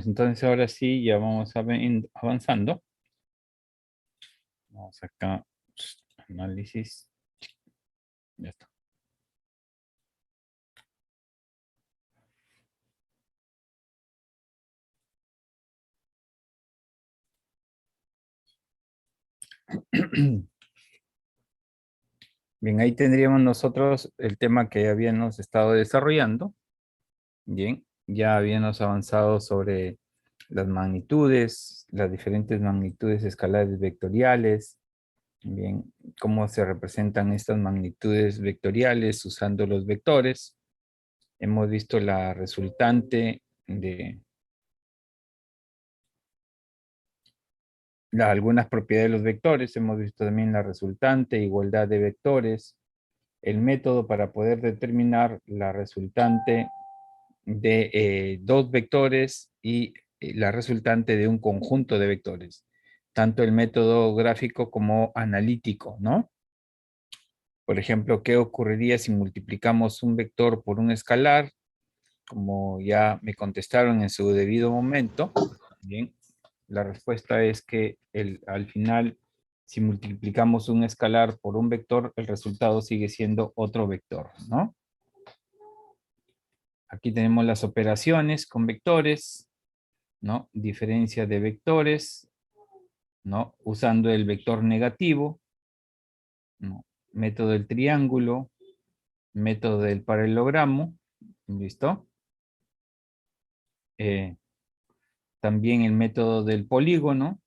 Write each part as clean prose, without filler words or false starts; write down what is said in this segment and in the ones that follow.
Entonces ahora sí, ya vamos avanzando. Vamos acá, análisis. Ya está. Bien, ahí tendríamos nosotros el tema que habíamos estado desarrollando. Bien, ya habíamos avanzado sobre las magnitudes, las diferentes magnitudes escalares vectoriales. Bien, cómo se representan estas magnitudes vectoriales usando los vectores. Hemos visto la resultante de algunas propiedades de los vectores. Hemos visto también la resultante, igualdad de vectores, el método para poder determinar la resultante de dos vectores y la resultante de un conjunto de vectores, tanto el método gráfico como analítico, ¿no? Por ejemplo, ¿qué ocurriría si multiplicamos un vector por un escalar? Como ya me contestaron en su debido momento, bien, la respuesta es que al final, si multiplicamos un escalar por un vector, el resultado sigue siendo otro vector, ¿no? Aquí tenemos las operaciones con vectores, ¿no? Diferencia de vectores, ¿no? Usando el vector negativo, ¿no? Método del triángulo, método del paralelogramo, ¿listo? También el método del polígono,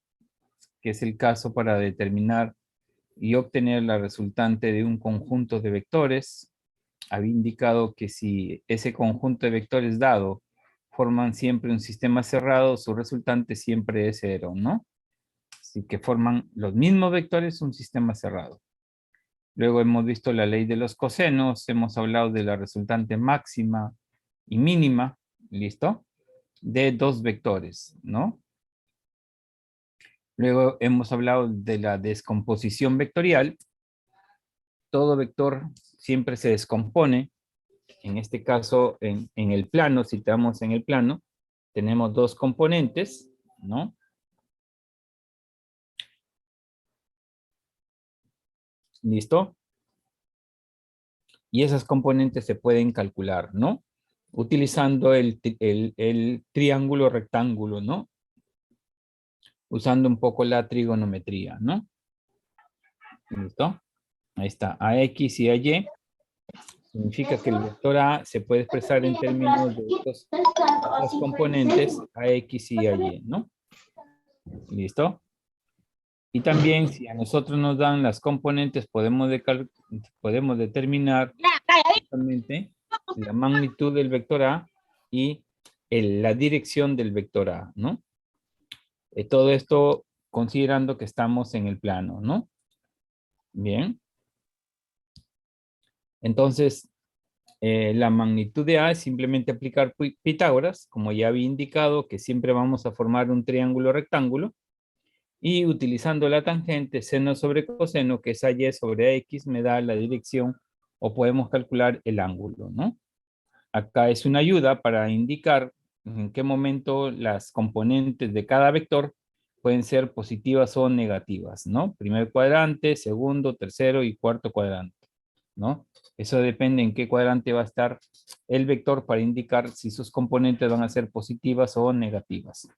que es el caso para determinar y obtener la resultante de un conjunto de vectores. Había indicado que si ese conjunto de vectores dado forman siempre un sistema cerrado, su resultante siempre es cero, ¿no? Así que forman los mismos vectores un sistema cerrado. Luego hemos visto la ley de los cosenos, hemos hablado de la resultante máxima y mínima, ¿listo? De dos vectores, ¿no? Luego hemos hablado de la descomposición vectorial. Todo vector siempre se descompone. En este caso, en el plano, si estamos en el plano, tenemos dos componentes, ¿no? ¿Listo? Y esas componentes se pueden calcular, ¿no? Utilizando el triángulo rectángulo, ¿no? Usando un poco la trigonometría, ¿no? ¿Listo? Ahí está, AX y AY. Significa que el vector A se puede expresar en términos de estas componentes AX y AY, ¿no? ¿Listo? Y también si a nosotros nos dan las componentes, podemos determinar justamente la magnitud del vector A y la dirección del vector A, ¿no? Todo esto considerando que estamos en el plano, ¿no? Bien. Entonces, la magnitud de A es simplemente aplicar Pitágoras, como ya había indicado, que siempre vamos a formar un triángulo rectángulo, y utilizando la tangente seno sobre coseno, que es AY sobre AX, me da la dirección, o podemos calcular el ángulo, ¿no? Acá es una ayuda para indicar en qué momento las componentes de cada vector pueden ser positivas o negativas, ¿no? Primer cuadrante, segundo, tercero y cuarto cuadrante, ¿no? Eso depende en qué cuadrante va a estar el vector para indicar si sus componentes van a ser positivas o negativas.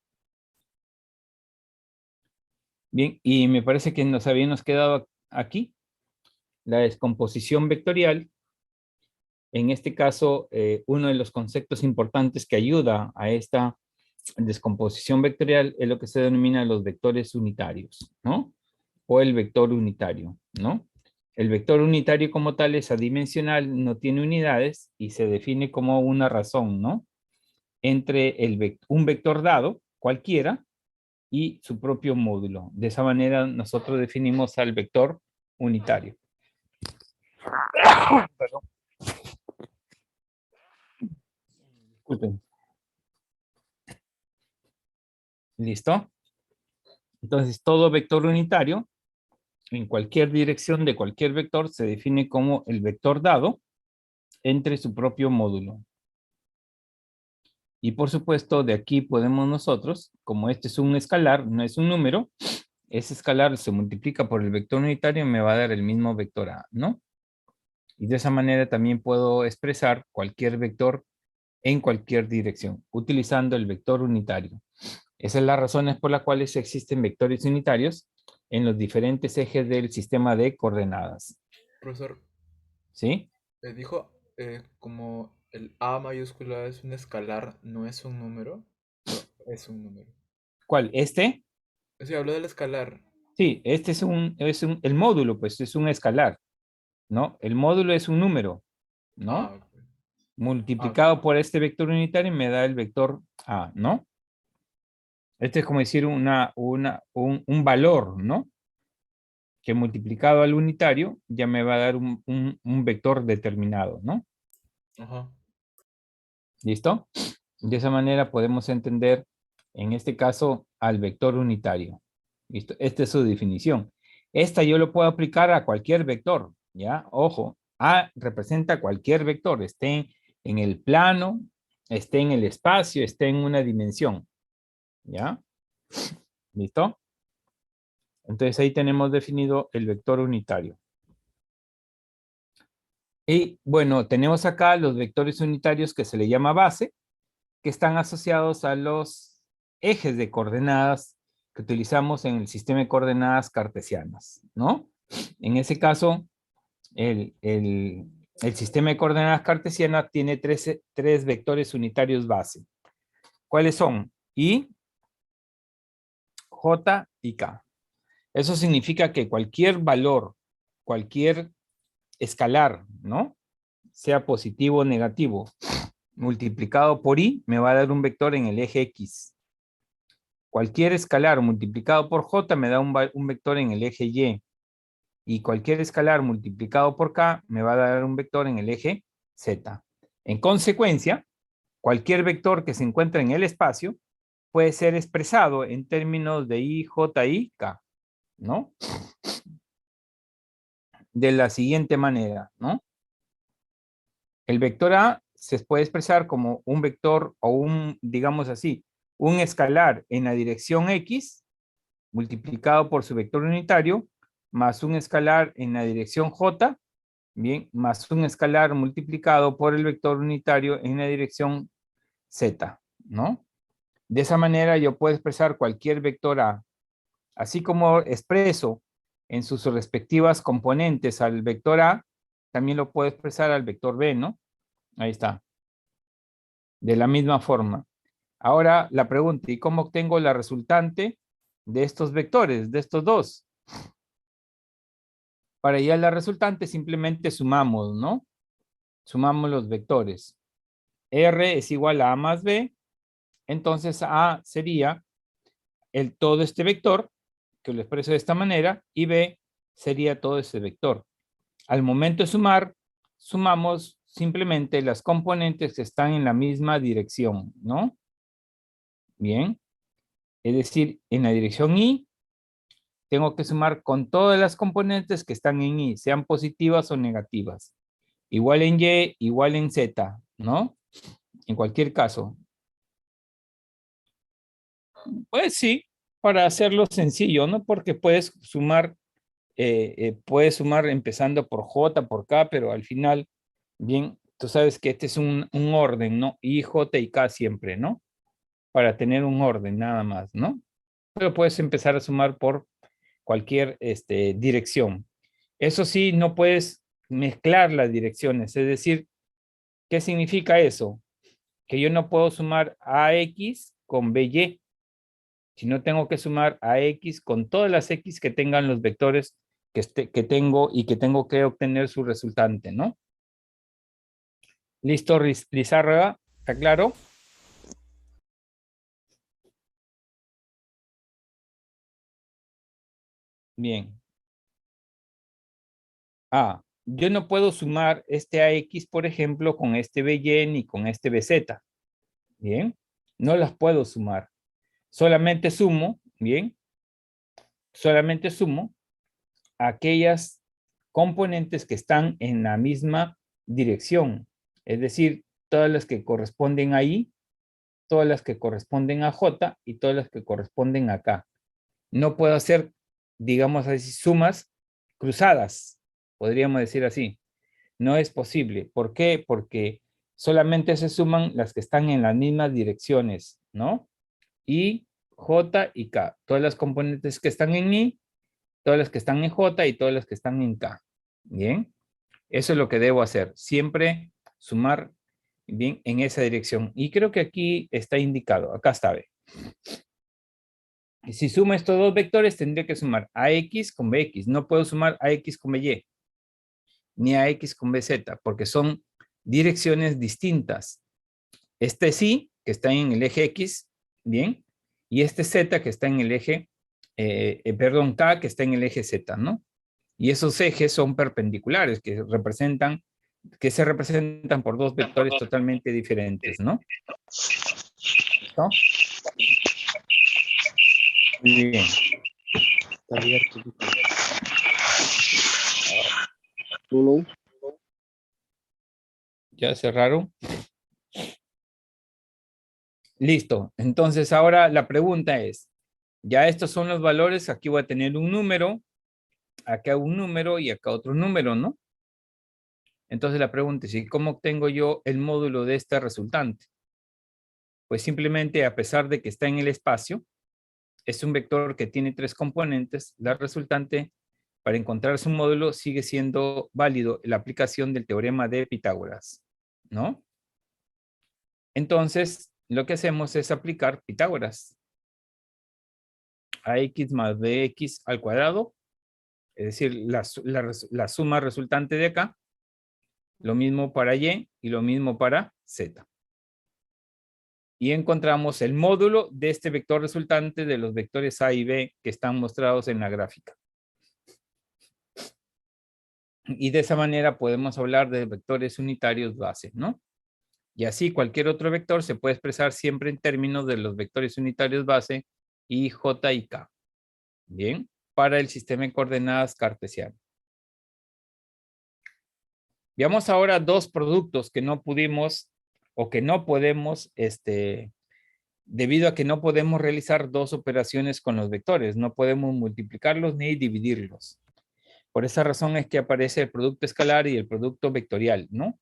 Bien, y me parece que nos habíamos quedado aquí la descomposición vectorial. En este caso, uno de los conceptos importantes que ayuda a esta descomposición vectorial es lo que se denomina los vectores unitarios, ¿no? O el vector unitario, ¿no? El vector unitario como tal es adimensional, no tiene unidades y se define como una razón, ¿no? Entre un vector dado, cualquiera, y su propio módulo. De esa manera nosotros definimos al vector unitario. Perdón. Disculpen. ¿Listo? Entonces, todo vector unitario en cualquier dirección de cualquier vector se define como el vector dado entre su propio módulo. Y por supuesto, de aquí podemos nosotros, como este es un escalar, no es un número, ese escalar se multiplica por el vector unitario y me va a dar el mismo vector A, ¿no? Y de esa manera también puedo expresar cualquier vector en cualquier dirección, utilizando el vector unitario. Esas son las razones por las cuales existen vectores unitarios en los diferentes ejes del sistema de coordenadas. Profesor, ¿Sí? dijo como el A mayúscula es un escalar, no es un número, o es un número. ¿Cuál? ¿Este? Sí, habló del escalar. Sí, este el módulo, pues es un escalar, ¿no? El módulo es un número, Ah, ¿no? ok. Ah, ok. Multiplicado por este vector unitario me da el vector A, ¿no? Este es como decir un valor, ¿no? Que multiplicado al unitario ya me va a dar un vector determinado, ¿no? Ajá. ¿Listo? De esa manera podemos entender, en este caso, al vector unitario. ¿Listo? Esta es su definición. Esta yo lo puedo aplicar a cualquier vector, ¿ya? Ojo, A representa cualquier vector, esté en el plano, esté en el espacio, esté en una dimensión, ¿ya? ¿Listo? Entonces ahí tenemos definido el vector unitario. Y bueno, tenemos acá los vectores unitarios que se le llama base, que están asociados a los ejes de coordenadas que utilizamos en el sistema de coordenadas cartesianas, ¿no? En ese caso, el sistema de coordenadas cartesianas tiene tres vectores unitarios base. ¿Cuáles son? I, J y K. Eso significa que cualquier valor, cualquier escalar, ¿no? Sea positivo o negativo, multiplicado por I, me va a dar un vector en el eje X. Cualquier escalar multiplicado por J me da un vector en el eje Y. Y cualquier escalar multiplicado por K me va a dar un vector en el eje Z. En consecuencia, cualquier vector que se encuentre en el espacio puede ser expresado en términos de I, J, I, K, ¿no? De la siguiente manera, ¿no? El vector A se puede expresar como un vector o digamos así, un escalar en la dirección X multiplicado por su vector unitario más un escalar en la dirección J, bien, más un escalar multiplicado por el vector unitario en la dirección Z, ¿no? De esa manera yo puedo expresar cualquier vector A, así como expreso en sus respectivas componentes al vector A, también lo puedo expresar al vector B, ¿no? Ahí está. De la misma forma. Ahora la pregunta, ¿y cómo obtengo la resultante de estos vectores, de estos dos? Para hallar la resultante simplemente sumamos, ¿no? Sumamos los vectores. R es igual a A más B, entonces A sería todo este vector, que lo expreso de esta manera, y B sería todo ese vector. Al momento de sumar, sumamos simplemente las componentes que están en la misma dirección, ¿no? Bien, es decir, en la dirección Y, tengo que sumar con todas las componentes que están en Y, sean positivas o negativas. Igual en Y, igual en Z, ¿no? En cualquier caso. Pues sí, para hacerlo sencillo, ¿no? Porque puedes sumar empezando por J, por K, pero al final, bien, tú sabes que este es un orden, ¿no? I, J y K siempre, ¿no? Para tener un orden nada más, ¿no? Pero puedes empezar a sumar por cualquier dirección. Eso sí, no puedes mezclar las direcciones, es decir, ¿qué significa eso? Que yo no puedo sumar AX con BY, sino tengo que sumar AX con todas las X que tengan los vectores que tengo y que tengo que obtener su resultante, ¿no? ¿Listo, Lizárraga? ¿Está claro? Bien. Yo no puedo sumar este AX, por ejemplo, con este BY ni con este BZ. Bien. No las puedo sumar. Solamente sumo, bien, solamente sumo aquellas componentes que están en la misma dirección. Es decir, todas las que corresponden ahí todas las que corresponden a J y todas las que corresponden a K. No puedo hacer, digamos así, sumas cruzadas, podríamos decir así. No es posible. ¿Por qué? Porque solamente se suman las que están en las mismas direcciones, ¿no? I, J y K. Todas las componentes que están en I, todas las que están en J y todas las que están en K. Bien, eso es lo que debo hacer. Siempre sumar bien en esa dirección. Y creo que aquí está indicado. Acá está, ve. Si sumo estos dos vectores, tendría que sumar AX con BX. No puedo sumar AX con BY, ni AX con BZ, porque son direcciones distintas. Este sí, que está en el eje X, bien, y este Z que está en el eje, perdón, K que está en el eje Z, ¿no? Y esos ejes son perpendiculares, que se representan por dos vectores totalmente diferentes, ¿no? ¿Listo? Muy bien. Está abierto. No. Ya cerraron. Listo. Entonces ahora la pregunta es, ya estos son los valores, aquí voy a tener un número, acá un número y acá otro número, ¿no? Entonces la pregunta es, ¿y cómo obtengo yo el módulo de esta resultante? Pues simplemente a pesar de que está en el espacio, es un vector que tiene tres componentes, la resultante, para encontrar su módulo, sigue siendo válido la aplicación del teorema de Pitágoras, ¿no? Entonces, lo que hacemos es aplicar Pitágoras. AX más BX al cuadrado, es decir, la suma resultante de acá, lo mismo para Y y lo mismo para Z. Y encontramos el módulo de este vector resultante de los vectores A y B que están mostrados en la gráfica. Y de esa manera podemos hablar de vectores unitarios base, ¿no? Y así cualquier otro vector se puede expresar siempre en términos de los vectores unitarios base I, J y K. Bien, para el sistema de coordenadas cartesiano. Veamos ahora dos productos que no pudimos o que no podemos, debido a que no podemos realizar dos operaciones con los vectores, no podemos multiplicarlos ni dividirlos. Por esa razón es que aparece el producto escalar y el producto vectorial, ¿no?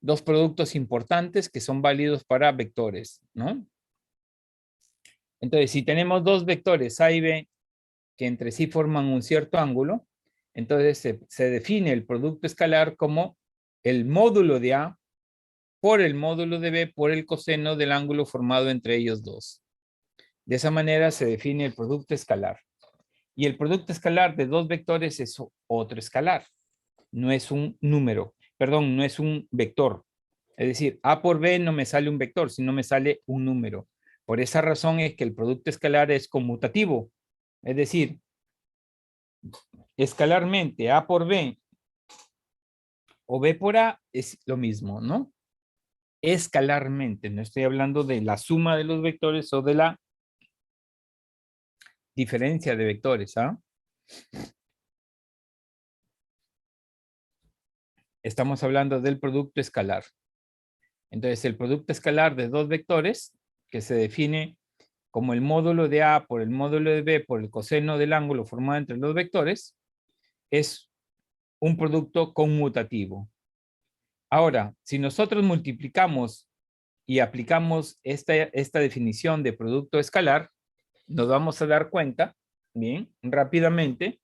Dos productos importantes que son válidos para vectores, ¿no? Entonces, si tenemos dos vectores A y B que entre sí forman un cierto ángulo, entonces se define el producto escalar como el módulo de A por el módulo de B por el coseno del ángulo formado entre ellos dos. De esa manera se define el producto escalar. Y el producto escalar de dos vectores es otro escalar. No es un número, perdón, no es un vector. Es decir, A por B no me sale un vector, sino me sale un número. Por esa razón es que el producto escalar es conmutativo. Es decir, escalarmente A por B o B por A es lo mismo, ¿no? Escalarmente, no estoy hablando de la suma de los vectores o de la diferencia de vectores, ¿ah? Estamos hablando del producto escalar. Entonces, el producto escalar de dos vectores, que se define como el módulo de A por el módulo de B por el coseno del ángulo formado entre los vectores, es un producto conmutativo. Ahora, si nosotros multiplicamos y aplicamos esta definición de producto escalar, nos vamos a dar cuenta, bien, rápidamente,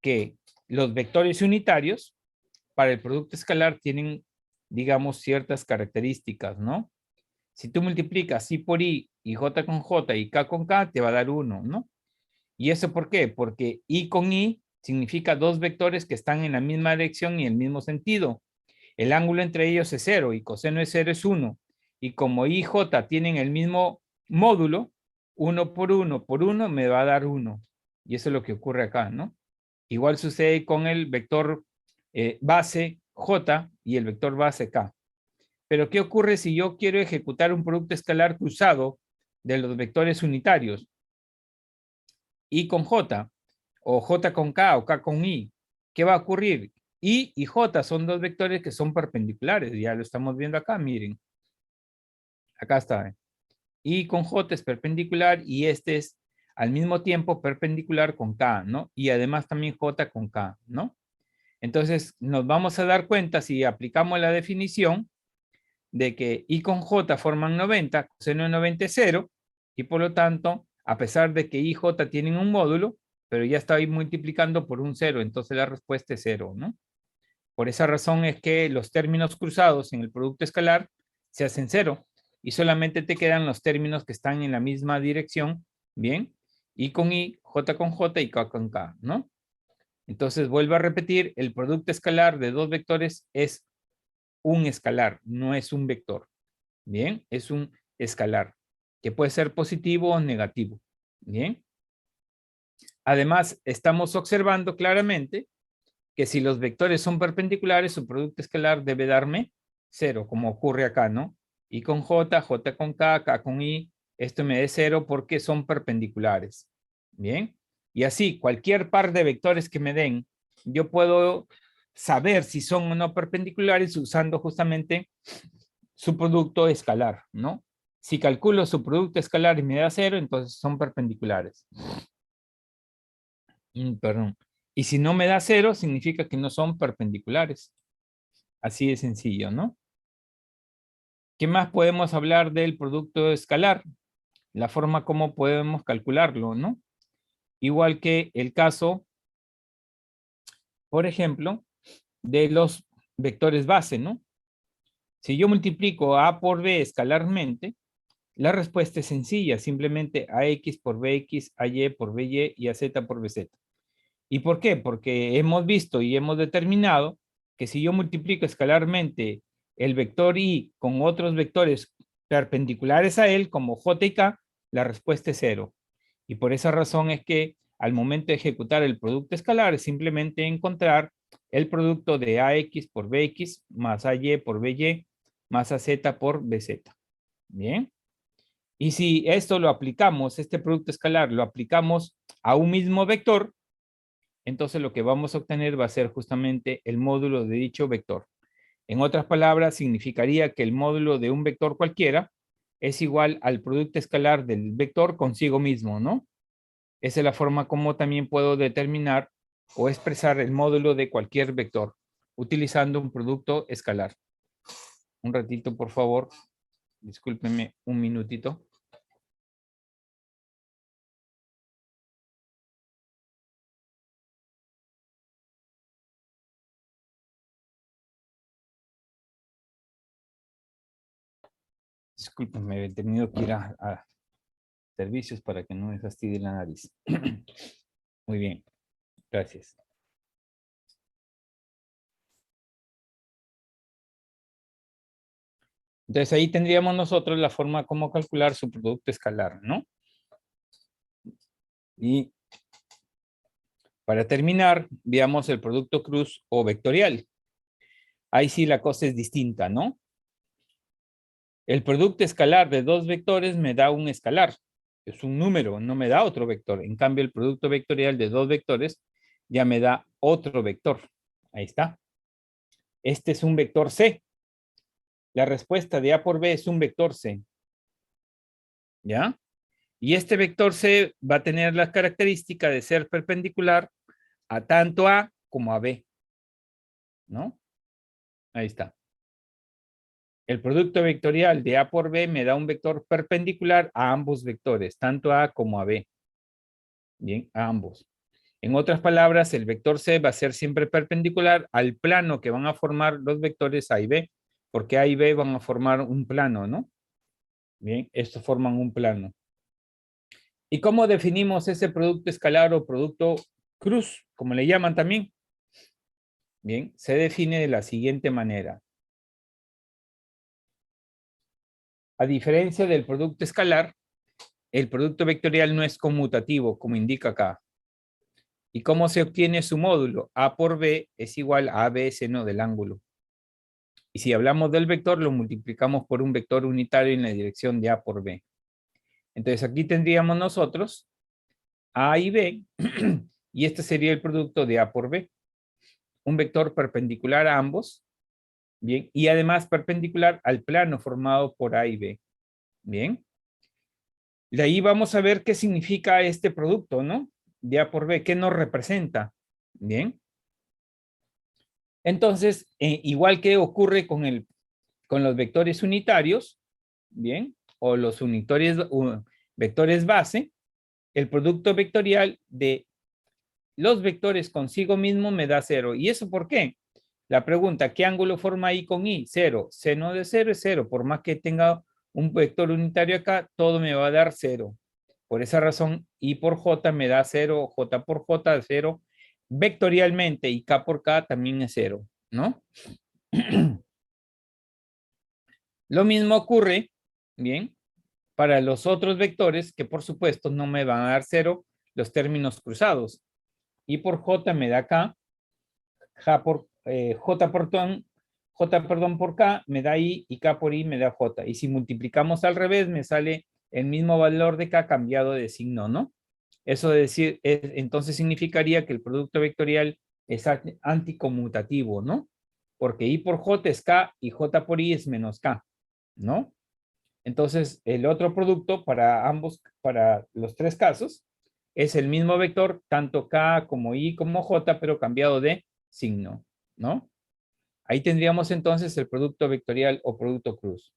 que los vectores unitarios para el producto escalar tienen, digamos, ciertas características, ¿no? Si tú multiplicas I por I y J con J y K con K, te va a dar 1, ¿no? ¿Y eso por qué? Porque I con I significa dos vectores que están en la misma dirección y el mismo sentido. El ángulo entre ellos es 0 y coseno de 0 es 1. Y como I y J tienen el mismo módulo, 1 por 1 por 1 me va a dar 1. Y eso es lo que ocurre acá, ¿no? Igual sucede con el vector base J y el vector base K. Pero ¿qué ocurre si yo quiero ejecutar un producto escalar cruzado de los vectores unitarios? I con J, o J con K, o K con I. ¿Qué va a ocurrir? I y J son dos vectores que son perpendiculares. Ya lo estamos viendo acá, miren. Acá está. Y con J es perpendicular y este es al mismo tiempo perpendicular con K, ¿no? Y además también J con K, ¿no? Entonces nos vamos a dar cuenta si aplicamos la definición de que I con J forman 90, coseno de 90 es 0, y por lo tanto, a pesar de que I y J tienen un módulo, pero ya estoy multiplicando por un 0, entonces la respuesta es 0, ¿no? Por esa razón es que los términos cruzados en el producto escalar se hacen 0, y solamente te quedan los términos que están en la misma dirección, ¿bien? I con I, J con J y K con K, ¿no? Entonces, vuelvo a repetir, el producto escalar de dos vectores es un escalar, no es un vector. Bien, es un escalar que puede ser positivo o negativo. Bien. Además, estamos observando claramente que si los vectores son perpendiculares, su producto escalar debe darme 0, como ocurre acá, ¿no? I con J, J con K, K con I, esto me dé 0 porque son perpendiculares. Bien. Y así, cualquier par de vectores que me den, yo puedo saber si son o no perpendiculares usando justamente su producto escalar, ¿no? Si calculo su producto escalar y me da 0, entonces son perpendiculares. Perdón. Y si no me da 0, significa que no son perpendiculares. Así de sencillo, ¿no? ¿Qué más podemos hablar del producto escalar? La forma como podemos calcularlo, ¿no? Igual que el caso, por ejemplo, de los vectores base, ¿no? Si yo multiplico A por B escalarmente, la respuesta es sencilla, simplemente AX por BX, AY por BY y AZ por BZ. ¿Y por qué? Porque hemos visto y hemos determinado que si yo multiplico escalarmente el vector Y con otros vectores perpendiculares a él, como J y K, la respuesta es 0. Y por esa razón es que al momento de ejecutar el producto escalar es simplemente encontrar el producto de AX por BX más AY por BY más AZ por BZ. Bien. Y si esto lo aplicamos, este producto escalar, lo aplicamos a un mismo vector, entonces lo que vamos a obtener va a ser justamente el módulo de dicho vector. En otras palabras, significaría que el módulo de un vector cualquiera es igual al producto escalar del vector consigo mismo, ¿no? Esa es la forma como también puedo determinar o expresar el módulo de cualquier vector utilizando un producto escalar. Un ratito, por favor. Discúlpenme un minutito. Discúlpenme, he tenido que ir a servicios para que no me fastidie la nariz. Muy bien, gracias. Entonces ahí tendríamos nosotros la forma como calcular su producto escalar, ¿no? Y para terminar, veamos el producto cruz o vectorial. Ahí sí la cosa es distinta, ¿no? El producto escalar de dos vectores me da un escalar. Es un número, no me da otro vector. En cambio, el producto vectorial de dos vectores ya me da otro vector. Ahí está. Este es un vector C. La respuesta de A por B es un vector C. ¿Ya? Y este vector C va a tener la característica de ser perpendicular a tanto A como a B. ¿No? Ahí está. El producto vectorial de A por B me da un vector perpendicular a ambos vectores, tanto A como a B. Bien, a ambos. En otras palabras, el vector C va a ser siempre perpendicular al plano que van a formar los vectores A y B, porque A y B van a formar un plano, ¿no? Bien, estos forman un plano. ¿Y cómo definimos ese producto escalar o producto cruz, como le llaman también? Bien, se define de la siguiente manera. A diferencia del producto escalar, el producto vectorial no es conmutativo, como indica acá. ¿Y cómo se obtiene su módulo? A por B es igual a AB seno del ángulo. Y si hablamos del vector, lo multiplicamos por un vector unitario en la dirección de A por B. Entonces aquí tendríamos nosotros A y B, y este sería el producto de A por B. Un vector perpendicular a ambos, bien, y además perpendicular al plano formado por A y B. Bien. De ahí vamos a ver qué significa este producto, ¿no? De A por B, ¿qué nos representa? Bien. Entonces, igual que ocurre con los vectores unitarios, bien, o los vectores base, el producto vectorial de los vectores consigo mismo me da 0. ¿Y eso por qué? La pregunta, ¿qué ángulo forma I con I? 0. Seno de 0 es 0. Por más que tenga un vector unitario acá, todo me va a dar 0. Por esa razón, I por J me da 0, J por J es 0. Vectorialmente, y K por K también es 0, ¿no? Lo mismo ocurre, bien, para los otros vectores que por supuesto no me van a dar 0 los términos cruzados. I por J me da K, J por K me da I y K por I me da J. Y si multiplicamos al revés me sale el mismo valor de K cambiado de signo, ¿no? Eso decir, entonces significaría que el producto vectorial es anticonmutativo, ¿no? Porque I por J es K y J por I es menos K, ¿no? Entonces, el otro producto para los tres casos, es el mismo vector, tanto K como I como J, pero cambiado de signo, ¿no? Ahí tendríamos entonces el producto vectorial o producto cruz.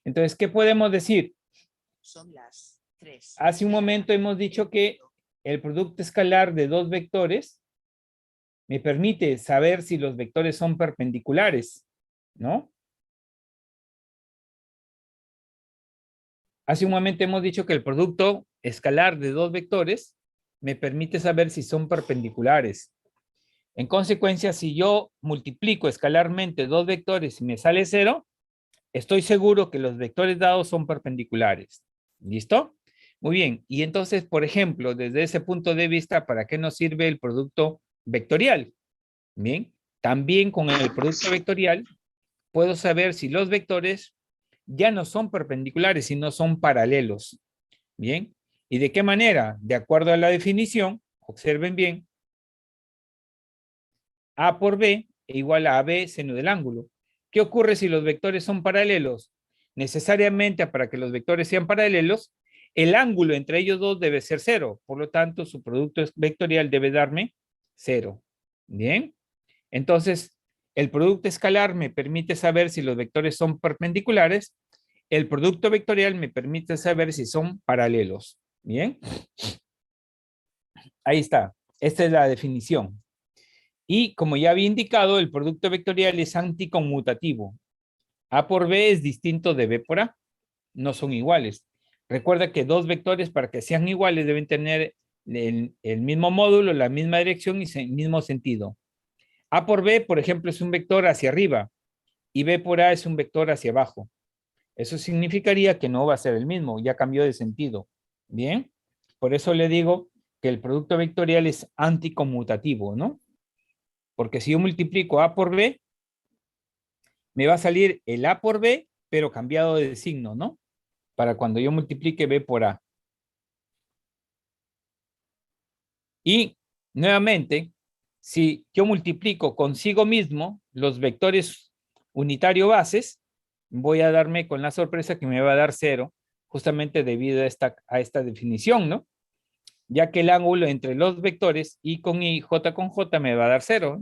Entonces, ¿qué podemos decir? Son las 3. Hace un momento hemos dicho que el producto escalar de dos vectores me permite saber si los vectores son perpendiculares, ¿no? Hace un momento hemos dicho que el producto escalar de dos vectores me permite saber si son perpendiculares. En consecuencia, si yo multiplico escalarmente dos vectores y me sale 0, estoy seguro que los vectores dados son perpendiculares. ¿Listo? Muy bien. Y entonces, por ejemplo, desde ese punto de vista, ¿para qué nos sirve el producto vectorial? Bien. También con el producto vectorial puedo saber si los vectores ya no son perpendiculares, sino son paralelos. Bien. ¿Y de qué manera? De acuerdo a la definición, observen bien, A por B es igual a AB seno del ángulo. ¿Qué ocurre si los vectores son paralelos? Necesariamente, para que los vectores sean paralelos, el ángulo entre ellos dos debe ser 0. Por lo tanto, su producto vectorial debe darme 0. Bien. Entonces, el producto escalar me permite saber si los vectores son perpendiculares. El producto vectorial me permite saber si son paralelos. Bien. Ahí está. Esta es la definición. Y como ya había indicado, el producto vectorial es anticonmutativo. A por B es distinto de B por A. No son iguales. Recuerda que dos vectores, para que sean iguales, deben tener el mismo módulo, la misma dirección y el mismo sentido. A por B, por ejemplo, es un vector hacia arriba y B por A es un vector hacia abajo. Eso significaría que no va a ser el mismo, ya cambió de sentido. Bien, por eso le digo que el producto vectorial es anticonmutativo, ¿no? Porque si yo multiplico A por B, me va a salir el A por B, pero cambiado de signo, ¿no? Para cuando yo multiplique B por A. Y nuevamente, si yo multiplico consigo mismo los vectores unitario bases, voy a darme con la sorpresa que me va a dar 0, justamente debido a esta definición, ¿no? Ya que el ángulo entre los vectores I con I, J con J me va a dar 0.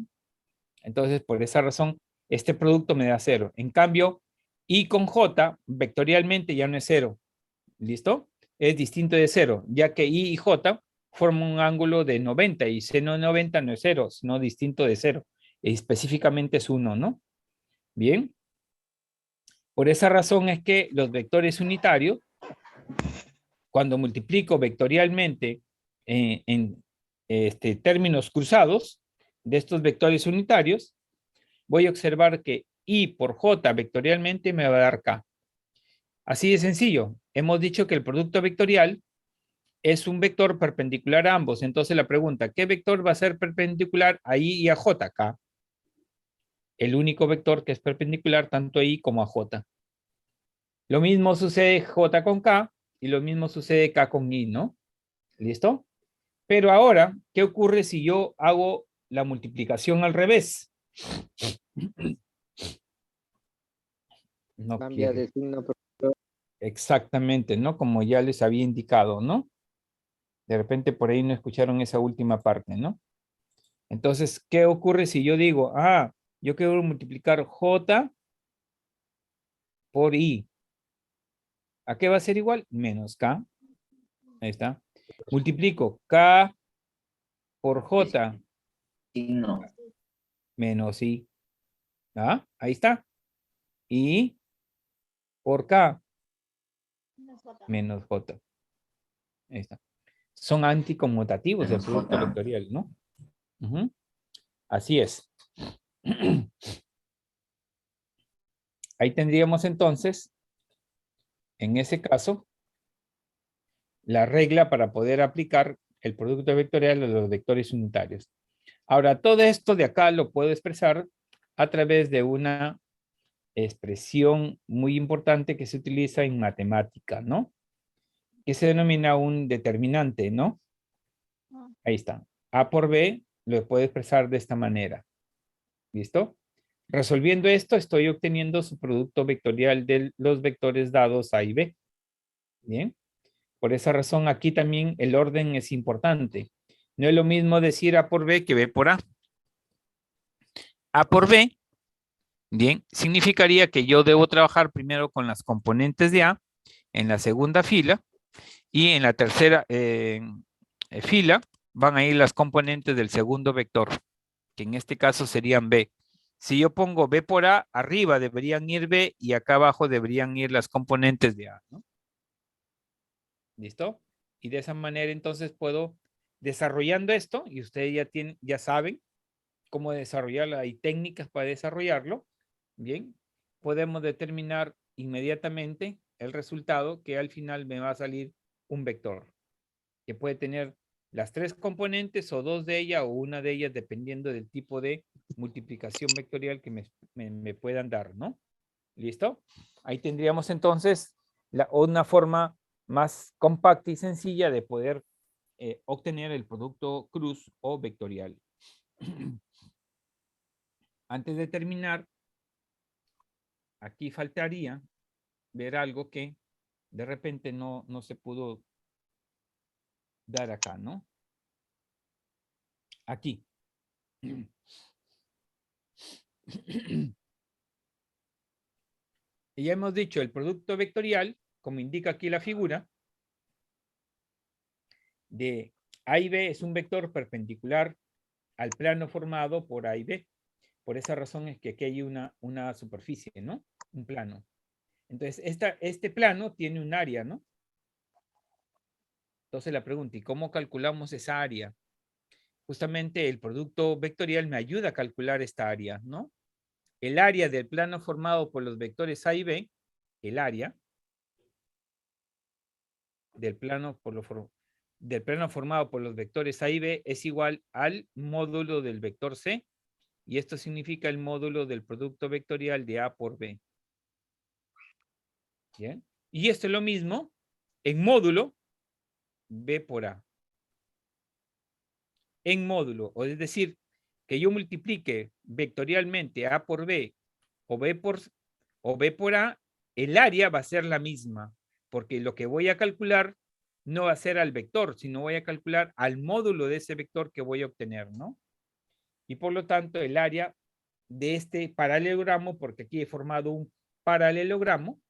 Entonces, por esa razón, este producto me da 0. En cambio, I con J, vectorialmente ya no es 0. ¿Listo? Es distinto de 0, ya que I y J forman un ángulo de 90 y seno de 90 no es 0, sino distinto de 0. Específicamente es 1, ¿no? Bien. Por esa razón es que los vectores unitarios, cuando multiplico vectorialmente en términos cruzados de estos vectores unitarios, voy a observar que I por J vectorialmente me va a dar K. Así de sencillo. Hemos dicho que el producto vectorial es un vector perpendicular a ambos. Entonces la pregunta, ¿qué vector va a ser perpendicular a I y a J? K. El único vector que es perpendicular tanto a I como a J. Lo mismo sucede J con K y lo mismo sucede K con I, ¿no? ¿Listo? Pero ahora, ¿qué ocurre si yo hago la multiplicación al revés? No Cambia quiere. de signo. Exactamente, ¿no? Como ya les había indicado, ¿no? De repente por ahí no escucharon esa última parte, ¿no? Entonces, ¿qué ocurre si yo digo, yo quiero multiplicar J por I? ¿A qué va a ser igual? Menos K. Ahí está. Multiplico K por J Signo. menos I. Ahí está. Y por K menos J. Ahí está. Son anticonmutativos del Menos producto J. vectorial, ¿no? Ujú. Así es. Ahí tendríamos entonces, en ese caso, la regla para poder aplicar el producto vectorial a los vectores unitarios. Ahora, todo esto de acá lo puedo expresar a través de una expresión muy importante que se utiliza en matemática, ¿no? Que se denomina un determinante, ¿no? Ahí está. A por B lo puedo expresar de esta manera. ¿Listo? Resolviendo esto, estoy obteniendo su producto vectorial de los vectores dados A y B. Bien. Por esa razón, aquí también el orden es importante. No es lo mismo decir A por B que B por A. A por B, bien, significaría que yo debo trabajar primero con las componentes de A en la segunda fila y en la tercera fila van a ir las componentes del segundo vector, que en este caso serían B. Si yo pongo B por A, arriba deberían ir B y acá abajo deberían ir las componentes de A, ¿no? ¿Listo? Y de esa manera entonces puedo, desarrollando esto, y ustedes ya saben cómo desarrollarlo, hay técnicas para desarrollarlo, bien, podemos determinar inmediatamente el resultado que al final me va a salir un vector, que puede tener las tres componentes o dos de ellas o una de ellas dependiendo del tipo de multiplicación vectorial que me puedan dar, ¿no? ¿Listo? Ahí tendríamos entonces una forma más compacta y sencilla de poder obtener el producto cruz o vectorial. Antes de terminar, aquí faltaría ver algo que de repente no se pudo dar acá, ¿no? Aquí. Y ya hemos dicho, el producto vectorial, como indica aquí la figura, de A y B es un vector perpendicular al plano formado por A y B. Por esa razón es que aquí hay una superficie, ¿no? Un plano. Entonces, este plano tiene un área, ¿no? Entonces la pregunta, ¿y cómo calculamos esa área? Justamente el producto vectorial me ayuda a calcular esta área, ¿no? El área del plano formado por los vectores A y B, el área del plano, del plano formado por los vectores A y B es igual al módulo del vector C, y esto significa el módulo del producto vectorial de A por B. ¿Bien? Y esto es lo mismo en módulo B por A. En módulo, o es decir, que yo multiplique vectorialmente A por B o B por A, el área va a ser la misma, porque lo que voy a calcular no va a ser al vector, sino voy a calcular al módulo de ese vector que voy a obtener, ¿no? Y por lo tanto, el área de este paralelogramo, porque aquí he formado un paralelogramo,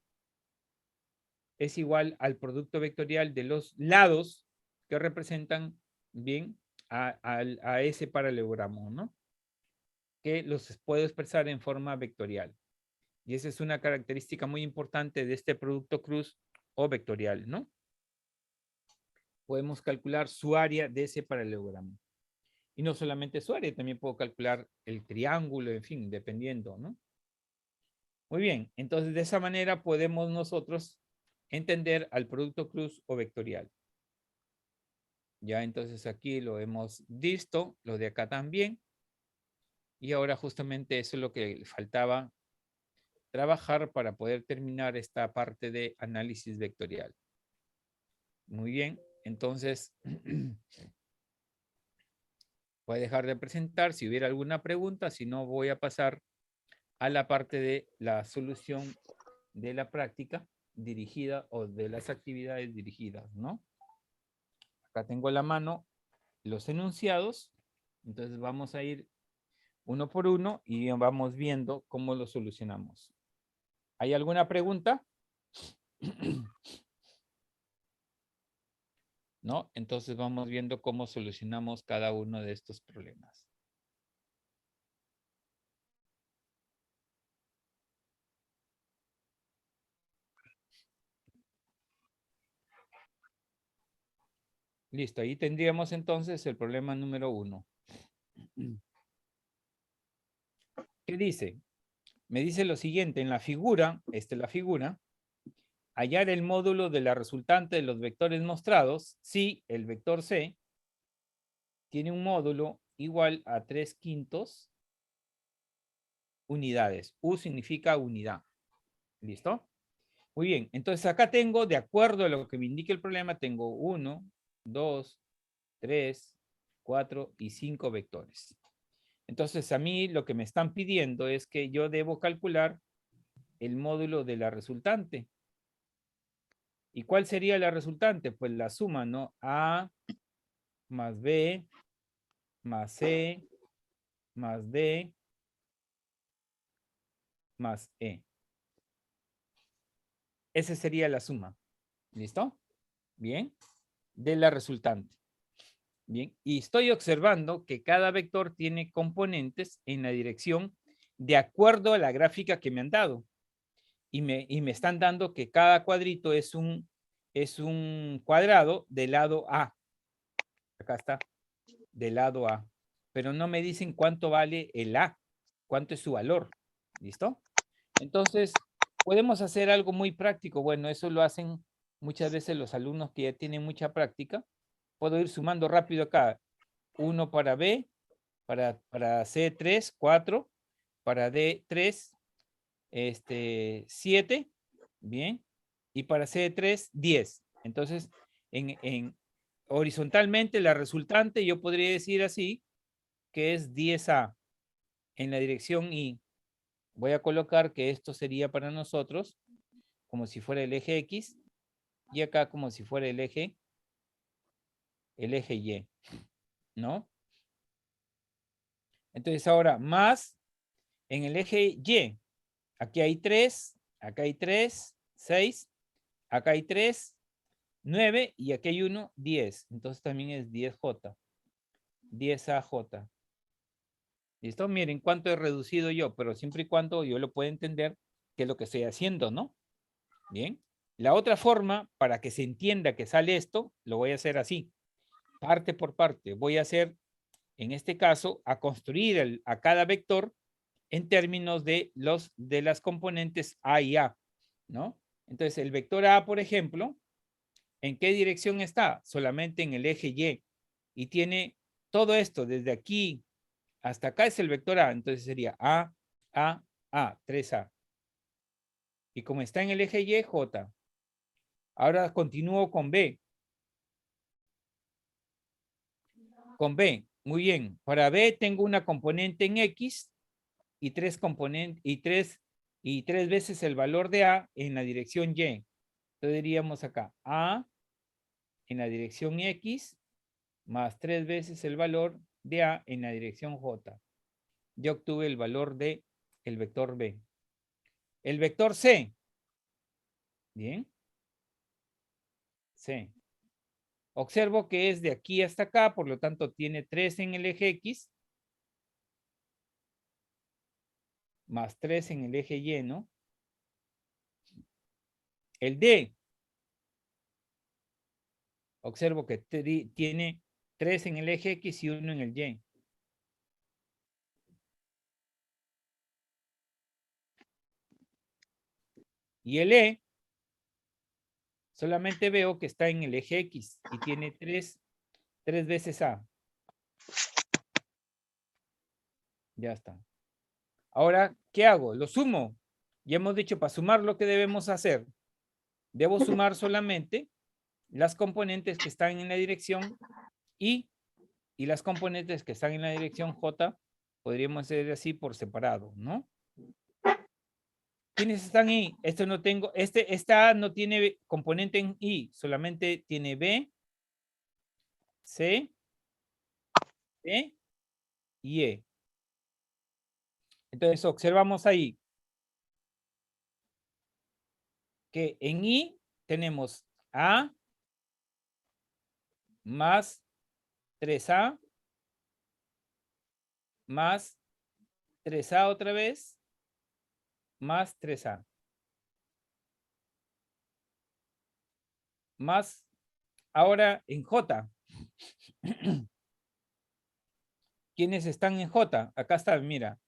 es igual al producto vectorial de los lados que representan bien a ese paralelogramo, ¿no? Que los puedo expresar en forma vectorial. Y esa es una característica muy importante de este producto cruz o vectorial, ¿no? Podemos calcular su área de ese paralelogramo. Y no solamente su área, también puedo calcular el triángulo, en fin, dependiendo, ¿no? Muy bien, entonces de esa manera podemos nosotros entender al producto cruz o vectorial. Ya entonces aquí lo hemos visto, lo de acá también. Y ahora justamente eso es lo que faltaba trabajar para poder terminar esta parte de análisis vectorial. Muy bien, entonces voy a dejar de presentar si hubiera alguna pregunta, si no voy a pasar a la parte de la solución de la práctica. dirigida o de las actividades dirigidas, ¿no? Acá tengo a la mano los enunciados, entonces vamos a ir uno por uno y vamos viendo cómo lo solucionamos. ¿Hay alguna pregunta? ¿No? Entonces vamos viendo cómo solucionamos cada uno de estos problemas. Listo, ahí tendríamos entonces el problema número 1. ¿Qué dice? Me dice lo siguiente, en la figura, esta es la figura, hallar el módulo de la resultante de los vectores mostrados si el vector C tiene un módulo igual a 3/5 unidades. U significa unidad. ¿Listo? Muy bien, entonces acá tengo, de acuerdo a lo que me indique el problema, tengo 1, 2, 3, 4 y 5 vectores. Entonces a mí lo que me están pidiendo es que yo debo calcular el módulo de la resultante. ¿Y cuál sería la resultante? Pues la suma, ¿no? A más B más C más D más E. Esa sería la suma. ¿Listo? Bien. De la resultante. Bien. Y estoy observando que cada vector tiene componentes en la dirección de acuerdo a la gráfica que me han dado. Y me están dando que cada cuadrito es un cuadrado del lado A. Acá está. Del lado A. Pero no me dicen cuánto vale el A. Cuánto es su valor. ¿Listo? Entonces, podemos hacer algo muy práctico. Bueno, eso lo hacen muchas veces los alumnos que ya tienen mucha práctica. Puedo ir sumando rápido acá. 1 para B, para C3, 4, para D3, 7, bien, y para C3, 10. Entonces, horizontalmente la resultante yo podría decir así, que es 10A en la dirección Y. Voy a colocar que esto sería para nosotros como si fuera el eje X y acá como si fuera el eje Y, ¿no? Entonces ahora más en el eje Y. Aquí hay 3, acá hay 3, 6, acá hay 3, 9 y aquí hay 1, 10. Entonces también es 10J. 10AJ. ¿Listo? Miren cuánto he reducido yo, pero siempre y cuando yo lo pueda entender qué es lo que estoy haciendo, ¿no? Bien. La otra forma, para que se entienda que sale esto, lo voy a hacer así. Parte por parte. Voy a hacer, en este caso, a construir a cada vector en términos de las componentes A y A, ¿no? Entonces, el vector A, por ejemplo, ¿en qué dirección está? Solamente en el eje Y. Y tiene todo esto, desde aquí hasta acá es el vector A. Entonces sería A, 3A. Y como está en el eje Y, J. Ahora continúo con B. Con B, muy bien. Para B tengo una componente en X y tres veces el valor de A en la dirección Y. Entonces diríamos acá A en la dirección X más 3 veces el valor de A en la dirección J. Yo obtuve el valor de el vector B. El vector C. Bien. C. Observo que es de aquí hasta acá, por lo tanto tiene 3 en el eje X más 3 en el eje Y, ¿no? El D. Observo que tiene 3 en el eje X y 1 en el Y. Y el E, solamente veo que está en el eje X y tiene 3 veces A. Ya está. Ahora, ¿qué hago? Lo sumo. Ya hemos dicho, para sumar lo que debemos hacer. Debo sumar solamente las componentes que están en la dirección Y y las componentes que están en la dirección J. Podríamos hacer así por separado, ¿no? ¿Quiénes están en I? Esto no tengo, esta A no tiene componente en I, solamente tiene B, C, D y E. Entonces observamos ahí que en I tenemos A más 3A más 3A otra vez más 3A. Más ahora en J. ¿Quiénes están en J? Acá está, mira.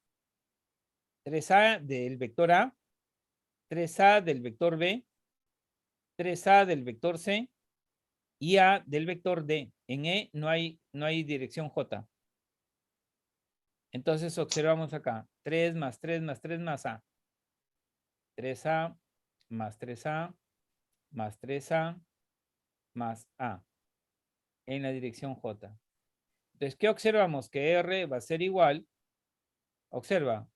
3A del vector A, 3A del vector B, 3A del vector C y A del vector D. En E no hay dirección J. Entonces observamos acá. 3 más 3 más 3 más A. 3A más 3A más 3A más A en la dirección J. Entonces, ¿qué observamos? Que R va a ser igual. Observa.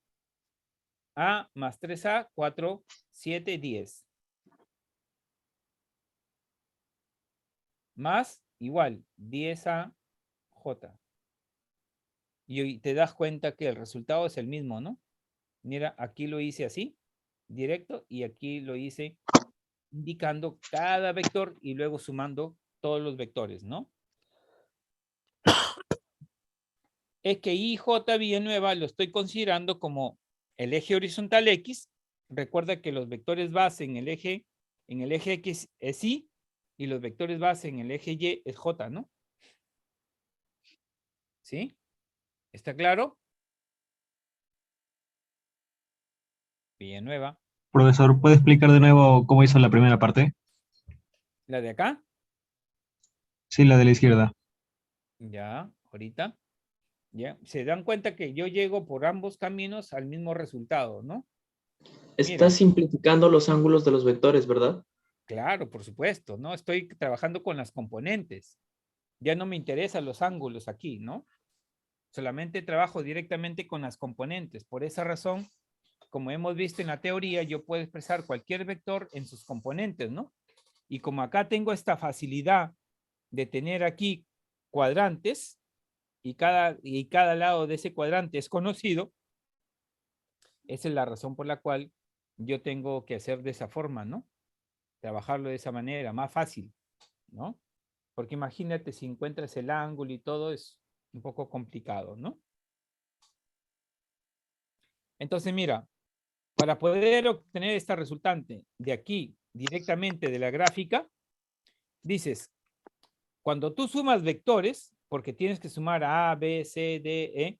A más 3A, 4, 7, 10. Más, igual, 10A, J. Y te das cuenta que el resultado es el mismo, ¿no? Mira, aquí lo hice así, directo, y aquí lo hice indicando cada vector y luego sumando todos los vectores, ¿no? Es que IJ Villanueva lo estoy considerando como el eje horizontal X. Recuerda que los vectores base en el eje X es Y y los vectores base en el eje Y es J, ¿no? ¿Sí? ¿Está claro? Villanueva. Profesor, ¿puede explicar de nuevo cómo hizo la primera parte? ¿La de acá? Sí, la de la izquierda. Ya, ahorita. Ya. Se dan cuenta que yo llego por ambos caminos al mismo resultado, ¿no? Estás simplificando los ángulos de los vectores, ¿verdad? Claro, por supuesto, ¿no? Estoy trabajando con las componentes. Ya no me interesan los ángulos aquí, ¿no? Solamente trabajo directamente con las componentes. Por esa razón, como hemos visto en la teoría, yo puedo expresar cualquier vector en sus componentes, ¿no? Y como acá tengo esta facilidad de tener aquí cuadrantes y cada lado de ese cuadrante es conocido, esa es la razón por la cual yo tengo que hacer de esa forma, ¿no? Trabajarlo de esa manera, más fácil, ¿no? Porque imagínate si encuentras el ángulo y todo es un poco complicado, ¿no? Entonces, mira, para poder obtener esta resultante de aquí, directamente de la gráfica, dices, cuando tú sumas vectores, porque tienes que sumar A, B, C, D, E,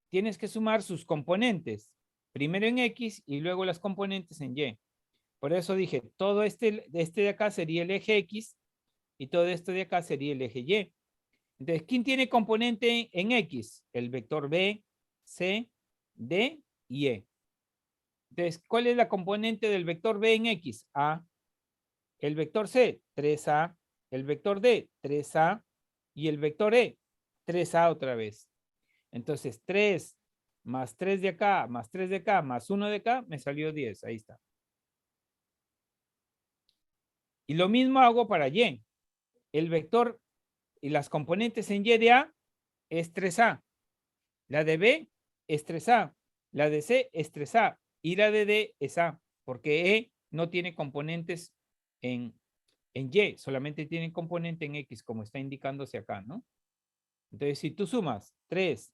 tienes que sumar sus componentes, primero en X y luego las componentes en Y. Por eso dije, todo este de acá sería el eje X y todo esto de acá sería el eje Y. Entonces, ¿quién tiene componente en X? El vector B, C, D y E. Entonces, ¿cuál es la componente del vector B en X? A. El vector C, 3A. El vector D, 3A. Y el vector E, 3A otra vez. Entonces, 3 más 3 de acá, más 3 de acá, más 1 de acá, me salió 10. Ahí está. Y lo mismo hago para Y. El vector y las componentes en Y de A es 3A. La de B es 3A. La de C es 3A. Y la de D es A. Porque E no tiene componentes en Y. Solamente tiene componente en X, como está indicándose acá, ¿no? Entonces, si tú sumas 3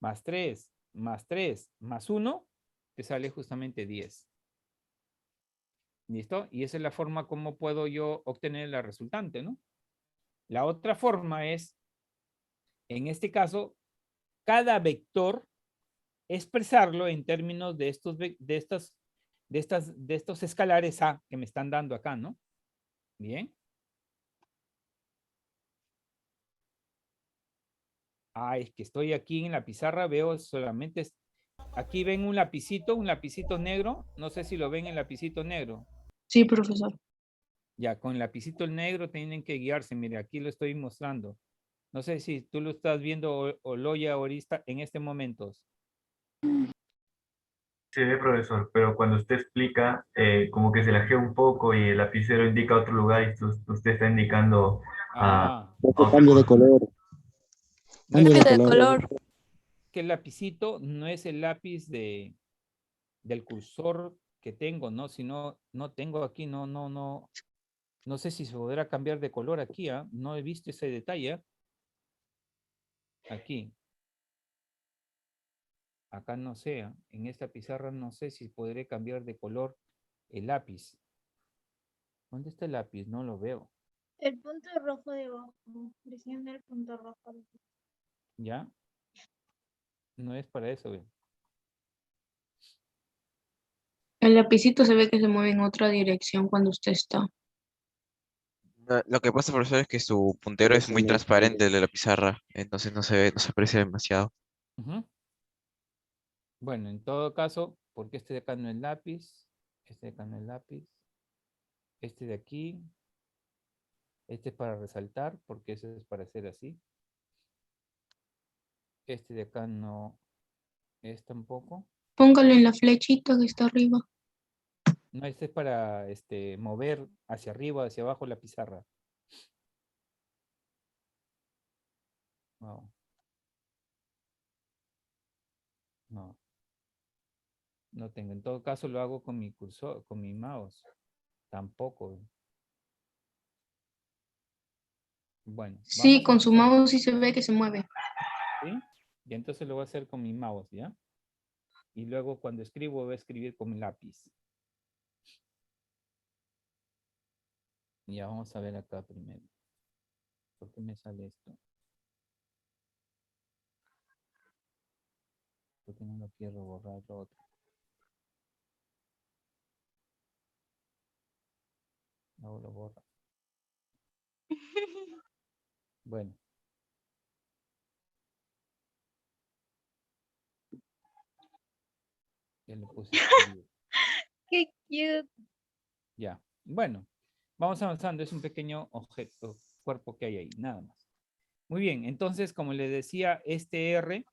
más 3 más 3 más 1, te sale justamente 10. ¿Listo? Y esa es la forma como puedo yo obtener la resultante, ¿no? La otra forma es, en este caso, cada vector expresarlo en términos de estos escalares A que me están dando acá, ¿no? Bien. Ah, es que estoy aquí en la pizarra, veo solamente, aquí ven un lapicito negro, no sé si lo ven el lapicito negro. Sí, profesor. Ya, con el lapicito negro tienen que guiarse, mire, aquí lo estoy mostrando. No sé si tú lo estás viendo o Loya ahorita en este momento. se ve, profesor, pero cuando usted explica, como que se lajea un poco y el lapicero indica otro lugar y usted está indicando Ah, a otra Cambio de cosa. color. no es Cambio que, de color. que el lapicito no es el lápiz del cursor que tengo, ¿no? Sino, no tengo aquí, no sé si se podrá cambiar de color aquí, ¿ah? No he visto ese detalle. ¿Ah? Aquí. Acá no sé, ¿ah? En esta pizarra no sé si podré cambiar de color el lápiz. ¿Dónde está el lápiz? No lo veo. El punto rojo debajo. Presiona el punto rojo. ¿Ya? No es para eso, ¿ve? El lapicito se ve que se mueve en otra dirección cuando usted está. Lo que pasa, profesor, es que su puntero es muy transparente el de la pizarra, entonces no se ve, no se aprecia demasiado. Ujú. Bueno, en todo caso, porque este de acá no es lápiz, este de acá no es lápiz, este de aquí, este es para resaltar, porque ese es para hacer así. Este de acá no es tampoco. Póngalo en la flechita que está arriba. No, este es para mover hacia arriba, hacia abajo la pizarra. No. No. No tengo. En todo caso lo hago con mi cursor, con mi mouse. Tampoco. Bueno, Sí, vamos a con su empezar. mouse sí se ve que se mueve. ¿Sí? Y entonces lo voy a hacer con mi mouse, ¿ya? Y luego cuando escribo voy a escribir con mi lápiz. Ya vamos a ver acá primero. ¿Por qué me sale esto? ¿Por qué no lo quiero borrar lo otro? No lo borro. Bueno. Ya le puse escribir. Qué cute. Ya. Bueno, vamos avanzando. Es un pequeño objeto, cuerpo que hay ahí, nada más. Muy bien, entonces, como les decía, este R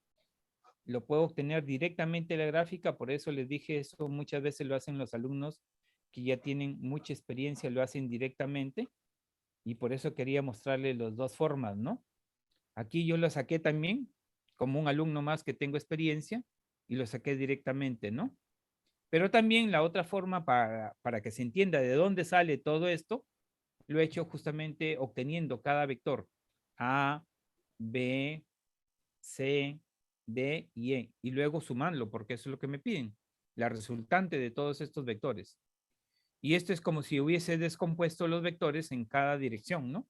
lo puedo obtener directamente de la gráfica, por eso les dije eso, muchas veces lo hacen los alumnos que ya tienen mucha experiencia, lo hacen directamente, y por eso quería mostrarles las dos formas, ¿no? Aquí yo lo saqué también, como un alumno más que tengo experiencia, y lo saqué directamente, ¿no? Pero también la otra forma para que se entienda de dónde sale todo esto, lo he hecho justamente obteniendo cada vector A, B, C, D y E, y luego sumarlo, porque eso es lo que me piden, la resultante de todos estos vectores. Y esto es como si hubiese descompuesto los vectores en cada dirección, ¿no?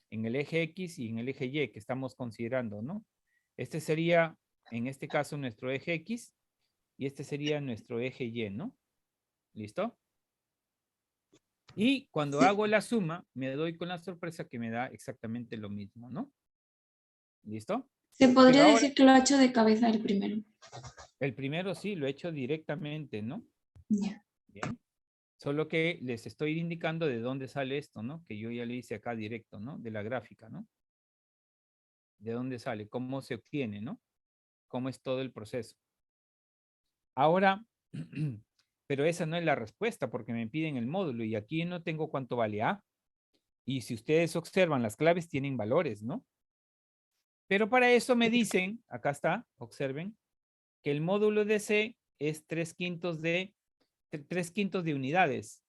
En el eje X y en el eje Y que estamos considerando, ¿no? Este sería, en este caso, nuestro eje X y este sería nuestro eje Y, ¿no? ¿Listo? Y cuando hago la suma, me doy con la sorpresa que me da exactamente lo mismo, ¿no? ¿Listo? Se Pero podría ahora, decir que lo ha hecho de cabeza el primero. el primero sí, lo he hecho directamente, ¿no? Ya. Bien. Solo que les estoy indicando de dónde sale esto, ¿no? Que yo ya le hice acá directo, ¿no? De la gráfica, ¿no? De dónde sale, cómo se obtiene, ¿no? Cómo es todo el proceso. Ahora, pero esa no es la respuesta porque me piden el módulo y aquí no tengo cuánto vale A. Y si ustedes observan, las claves tienen valores, ¿no? Pero para eso me dicen, acá está, observen, que el módulo de C es 3/5 de unidades.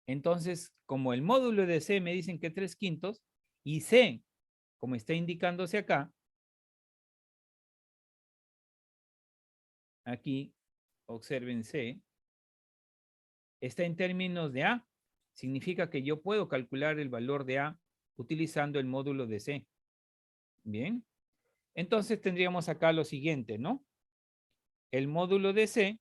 Entonces, como el módulo de C me dicen que 3/5 y C, como está indicándose acá, aquí, observen C, está en términos de A. Significa que yo puedo calcular el valor de A utilizando el módulo de C. Bien. Entonces tendríamos acá lo siguiente, ¿no? El módulo de C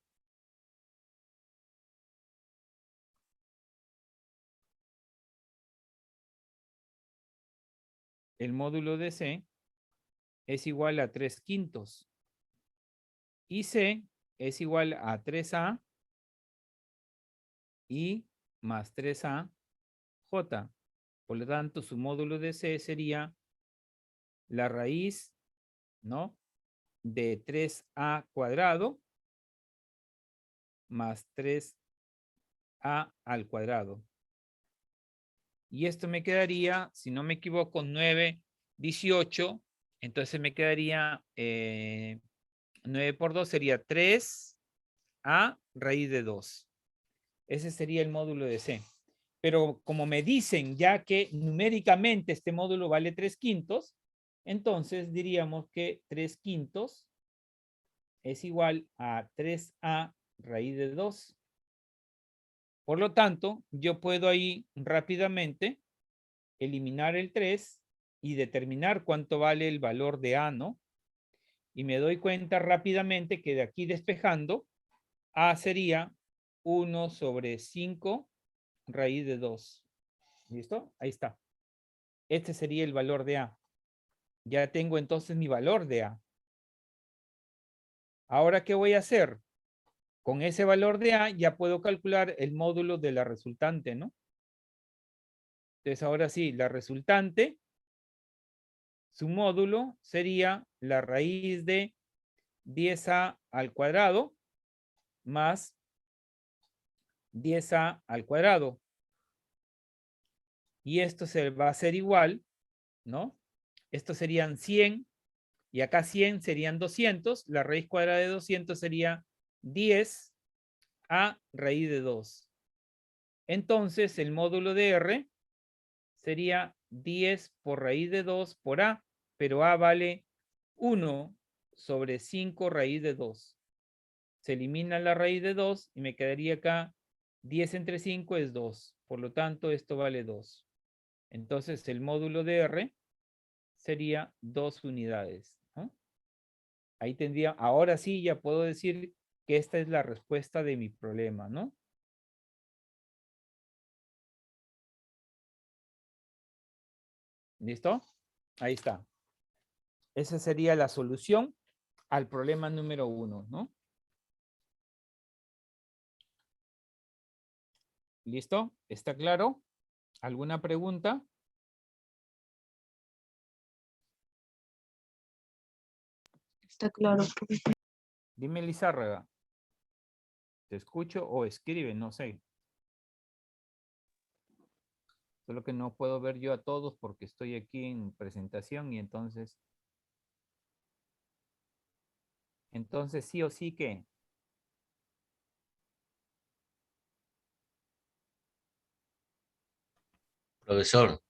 es igual a 3/5 y C es igual a 3A y más 3A J. Por lo tanto, su módulo de C sería la raíz, ¿no? De 3A cuadrado más 3A al cuadrado. Y esto me quedaría, si no me equivoco, 9, 18. Entonces me quedaría 9 por 2 sería 3A raíz de 2. Ese sería el módulo de C. Pero como me dicen ya que numéricamente este módulo vale 3/5, entonces diríamos que 3/5 es igual a 3A raíz de 2. Por lo tanto, yo puedo ahí rápidamente eliminar el 3 y determinar cuánto vale el valor de A, ¿no? Y me doy cuenta rápidamente que de aquí despejando, A sería 1 sobre 5 raíz de 2. ¿Listo? Ahí está. Este sería el valor de A. Ya tengo entonces mi valor de A. Ahora, ¿qué voy a hacer? Con ese valor de A ya puedo calcular el módulo de la resultante, ¿no? Entonces, ahora sí, la resultante, su módulo sería la raíz de 10A al cuadrado más 10A al cuadrado. Y esto se va a hacer igual, ¿no? Estos serían 100 y acá 100 serían 200. La raíz cuadrada de 200 sería 10A raíz de 2. Entonces, el módulo de R sería 10 por raíz de 2 por A, pero A vale 1 sobre 5 raíz de 2. Se elimina la raíz de 2 y me quedaría acá 10 entre 5 es 2. Por lo tanto, esto vale 2. Entonces, el módulo de R sería 2 unidades, ¿no? Ahí tendría, ahora sí ya puedo decir que esta es la respuesta de mi problema, ¿no? ¿Listo? Ahí está. Esa sería la solución al problema número 1, ¿no? ¿Listo? ¿Está claro? ¿Alguna pregunta? Está claro. Dime, Lizárraga. Te escucho o escribe, no sé. Solo que no puedo ver yo a todos porque estoy aquí en presentación y entonces sí o sí que. Profesor,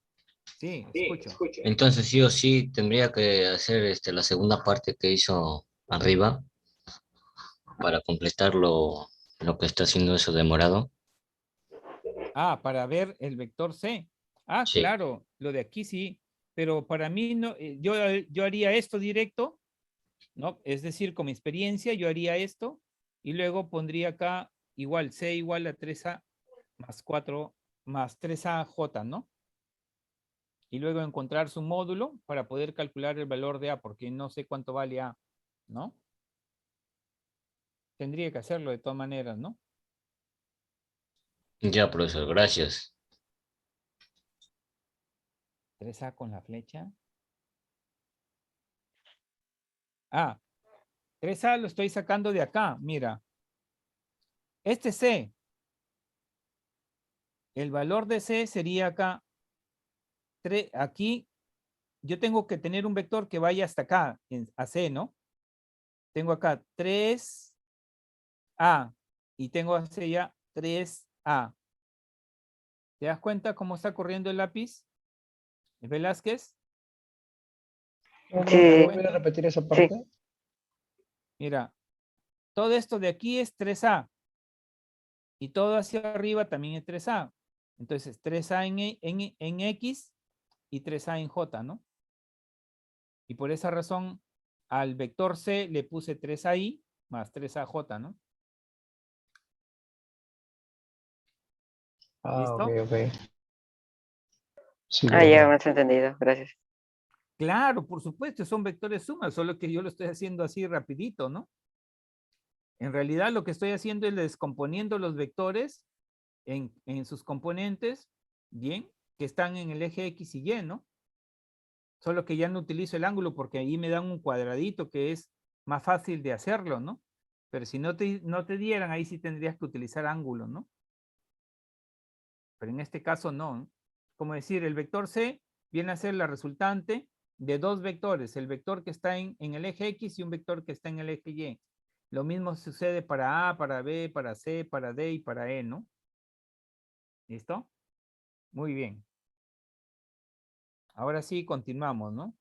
Sí, escucho. entonces sí o sí tendría que hacer la segunda parte que hizo arriba para completar lo que está haciendo eso demorado. Ah, para ver el vector C. Ah, Sí. claro, lo de aquí sí, pero para mí no, yo haría esto directo, ¿no? Es decir, con mi experiencia yo haría esto y luego pondría acá igual C igual a 3A más 4 más 3AJ, ¿no? Y luego encontrar su módulo para poder calcular el valor de A, porque no sé cuánto vale A, ¿no? Tendría que hacerlo de todas maneras, ¿no? Ya, profesor, gracias. 3A con la flecha. Ah, 3A lo estoy sacando de acá, mira. Este C, el valor de C sería acá, aquí yo tengo que tener un vector que vaya hasta acá, a C, ¿no? Tengo acá 3A y tengo hacia allá 3A. ¿Te das cuenta cómo está corriendo el lápiz? Velázquez. ¿Puede repetir esa parte? Mira, todo esto de aquí es 3A y todo hacia arriba también es 3A. Entonces, 3A en X y 3A en J, ¿no? Y por esa razón, al vector C le puse 3AI más 3AJ, ¿no? ¿Listo? Ok. Sí, Ya me has entendido, gracias. Claro, por supuesto, son vectores sumas, solo que yo lo estoy haciendo así rapidito, ¿no? En realidad lo que estoy haciendo es descomponiendo los vectores en sus componentes, bien, que están en el eje X y Y, ¿no? Solo que ya no utilizo el ángulo porque ahí me dan un cuadradito que es más fácil de hacerlo, ¿no? Pero si no te dieran, ahí sí tendrías que utilizar ángulo, ¿no? Pero en este caso no, ¿no? Como decir, el vector C viene a ser la resultante de dos vectores, el vector que está en el eje X y un vector que está en el eje Y. Lo mismo sucede para A, para B, para C, para D y para E, ¿no? ¿Listo? Muy bien. Ahora sí, continuamos, ¿no?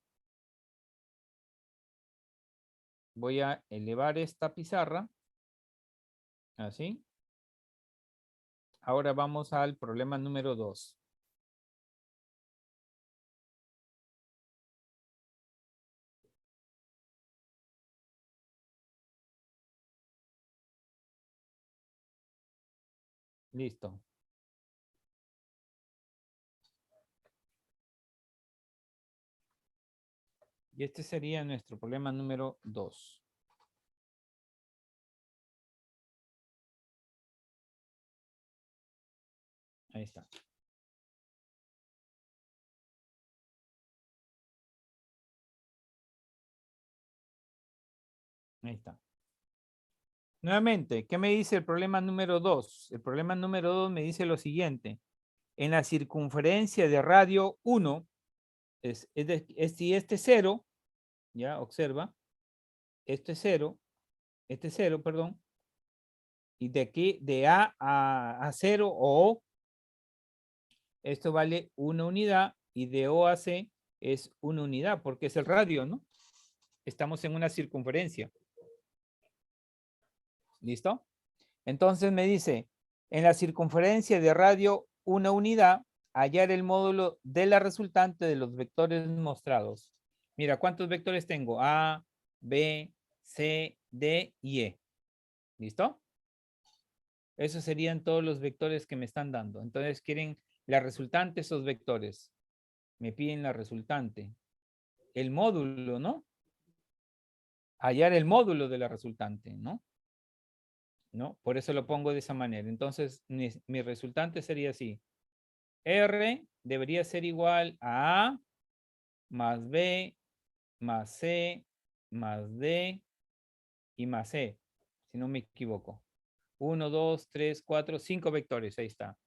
Voy a elevar esta pizarra. Así. Ahora vamos al problema número 2. Listo. Y este sería nuestro problema número 2. Ahí está. Ahí está. Nuevamente, ¿qué me dice el problema número 2? El problema número 2 me dice lo siguiente. En la circunferencia de radio 1, si este es 0, ya, observa, este es 0, perdón, y de aquí, de A a 0 o O, esto vale 1 unidad, y de O a C es 1 unidad, porque es el radio, ¿no? Estamos en una circunferencia. ¿Listo? Entonces me dice, en la circunferencia de radio 1 unidad, hallar el módulo de la resultante de los vectores mostrados. Mira, ¿cuántos vectores tengo? A, B, C, D y E. ¿Listo? Esos serían todos los vectores que me están dando. Entonces quieren la resultante de esos vectores. Me piden la resultante. El módulo, ¿no? Hallar el módulo de la resultante, ¿no? ¿No? Por eso lo pongo de esa manera. Entonces, mi resultante sería así. R debería ser igual a A más B más C más D y más E, si no me equivoco. 1, 2, 3, 4, 5 vectores. Ahí está.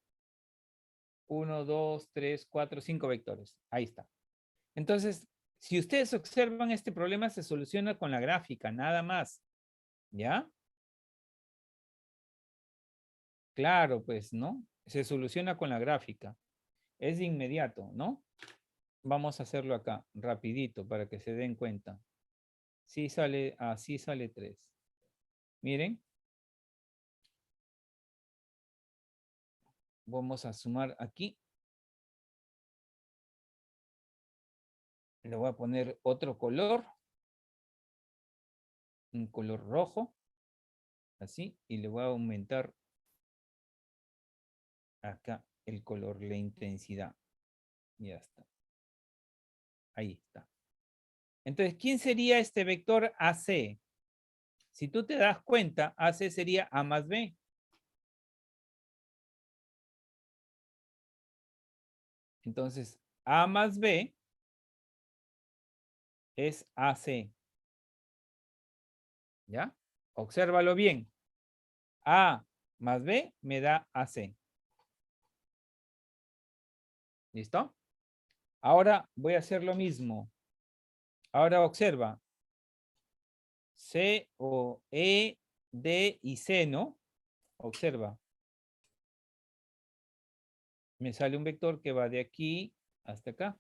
1, 2, 3, 4, 5 vectores. Ahí está. Entonces, si ustedes observan este problema, se soluciona con la gráfica, nada más. ¿Ya? Claro, pues, ¿no? Se soluciona con la gráfica. Es de inmediato, ¿no? Vamos a hacerlo acá, rapidito, para que se den cuenta. Sí sale, así sale 3. Miren. Vamos a sumar aquí. Le voy a poner otro color. Un color rojo. Así. Y le voy a aumentar acá el color, la intensidad. Ya está. Ahí está. Entonces, ¿quién sería este vector AC? Si tú te das cuenta, AC sería A más B. Entonces, A más B es AC. ¿Ya? Obsérvalo bien. A más B me da AC. ¿Listo? Ahora voy a hacer lo mismo. Ahora observa. C o E, D y C, ¿no? Observa. Me sale un vector que va de aquí hasta acá.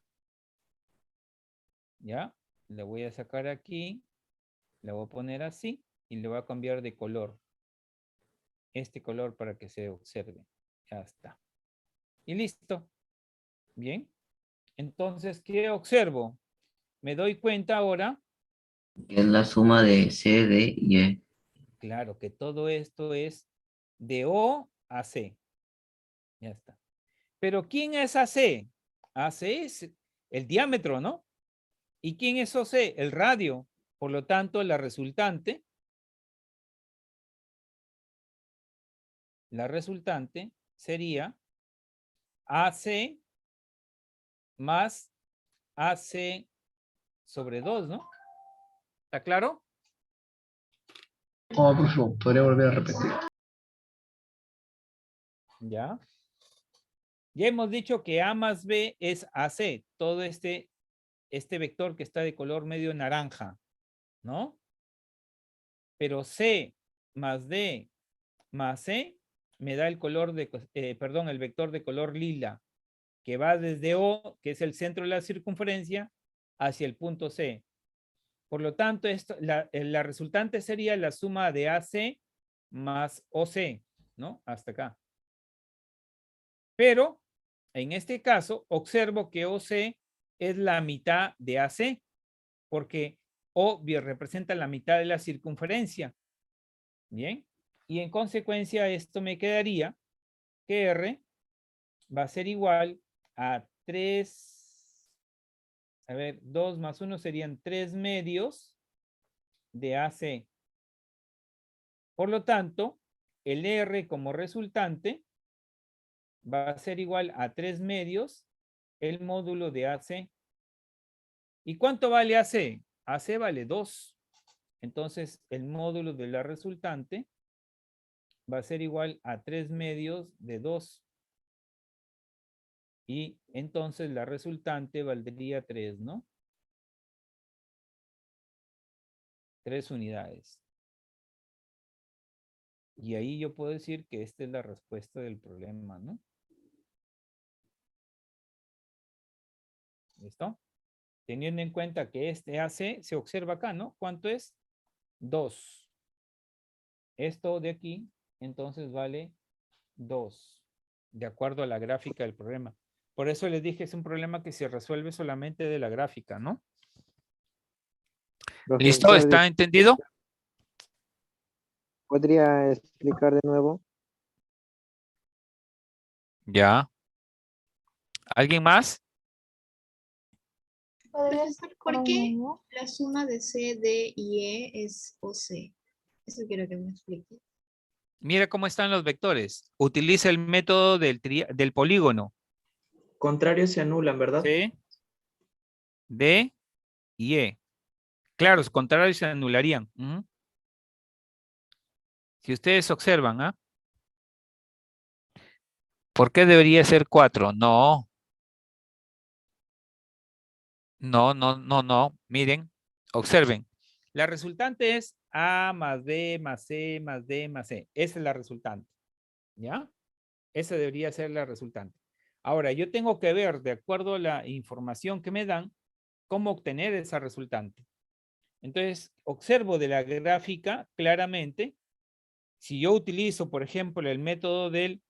¿Ya? Le voy a sacar aquí. Le voy a poner así. Y le voy a cambiar de color. Este color para que se observe. Ya está. Y listo. Bien. Entonces, ¿qué observo? Me doy cuenta ahora. Que es la suma de C, D y E. Claro, que todo esto es de O a C. Ya está. Pero ¿quién es AC? AC es el diámetro, ¿no? ¿Y quién es OC? El radio. Por lo tanto, la resultante sería AC más AC sobre 2, ¿no? ¿Está claro? Oh, por favor, podría volver a repetir. ¿Ya? Ya hemos dicho que A más B es AC, todo este vector que está de color medio naranja, ¿no? Pero C más D más C me da el color de, el vector de color lila, que va desde O, que es el centro de la circunferencia, hacia el punto C. Por lo tanto, la resultante sería la suma de AC más OC, ¿no? Hasta acá. Pero, en este caso, observo que OC es la mitad de AC, porque O representa la mitad de la circunferencia. Bien. Y en consecuencia, esto me quedaría que R va a ser igual a 3, a ver, 2 más 1 serían 3 medios de AC. Por lo tanto, el R como resultante va a ser igual a 3 medios el módulo de AC. ¿Y cuánto vale AC? AC vale 2. Entonces, el módulo de la resultante va a ser igual a 3 medios de 2. Y entonces la resultante valdría 3, ¿no? 3 unidades. Y ahí yo puedo decir que esta es la respuesta del problema, ¿no? ¿Listo? Teniendo en cuenta que este AC se observa acá, ¿no? ¿Cuánto es? 2. Esto de aquí, entonces vale 2, de acuerdo a la gráfica del problema. Por eso les dije, es un problema que se resuelve solamente de la gráfica, ¿no? ¿Listo? Profesor, ¿Está entendido? ¿podría explicar de nuevo? Ya. ¿Alguien más? Profesor, ¿por qué la suma de C, D y E es OC? Eso quiero que me explique. Mira cómo están los vectores. Utiliza el método del polígono. Contrarios se anulan, ¿verdad? C, D y E. Claro, los contrarios se anularían. Si ustedes observan, ¿ah? ¿Por qué debería ser 4? No. No. Miren, observen. La resultante es A más B más C más D más E. Esa es la resultante. ¿Ya? Esa debería ser la resultante. Ahora, yo tengo que ver, de acuerdo a la información que me dan, cómo obtener esa resultante. Entonces, observo de la gráfica claramente, si yo utilizo, por ejemplo, el método del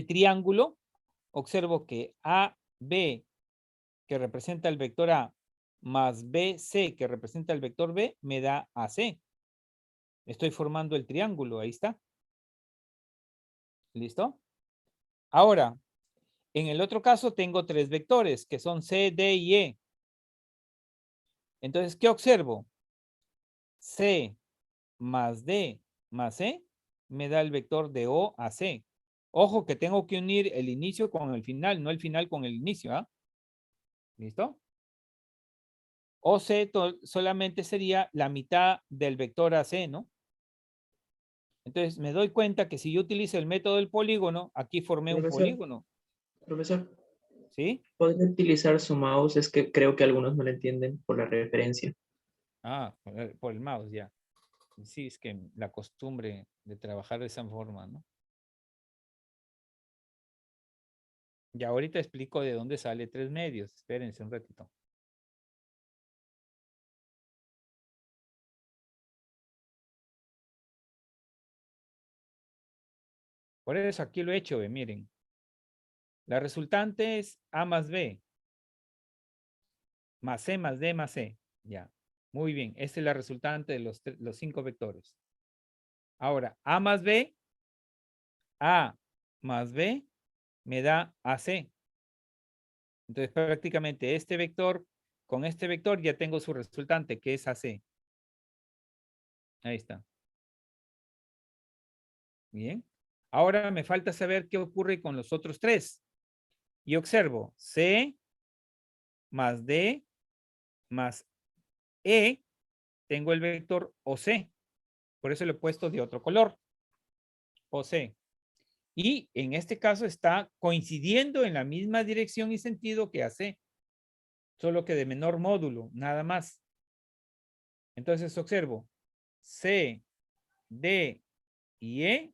triángulo, observo que AB, que representa el vector A, más BC, que representa el vector B, me da AC. Estoy formando el triángulo, ahí está. ¿Listo? Ahora, en el otro caso tengo 3 vectores, que son C, D y E. Entonces, ¿qué observo? C más D más E me da el vector de O a C. Ojo que tengo que unir el inicio con el final, no el final con el inicio, ¿ah? ¿Listo? OC solamente sería la mitad del vector AC, ¿no? Entonces me doy cuenta que si yo utilizo el método del polígono, aquí formé un polígono. Profesor, ¿sí? ¿podría utilizar su mouse? Es que creo que algunos no lo entienden por la referencia. Ah, por el mouse, ya. Sí, es que la costumbre de trabajar de esa forma, ¿no? Ya ahorita explico de dónde sale 3 medios. Espérense un ratito. Por eso aquí lo he hecho, miren. La resultante es A más B. Más C más D más C. Ya. Muy bien. Esta es la resultante de los 5 vectores. Ahora, A más B. A más B me da AC. Entonces, prácticamente este vector, con este vector ya tengo su resultante, que es AC. Ahí está. Bien. Ahora me falta saber qué ocurre con los otros 3. Y observo C más D más E, tengo el vector OC. Por eso lo he puesto de otro color. OC. Y en este caso está coincidiendo en la misma dirección y sentido que AC. Solo que de menor módulo, nada más. Entonces observo. C, D y E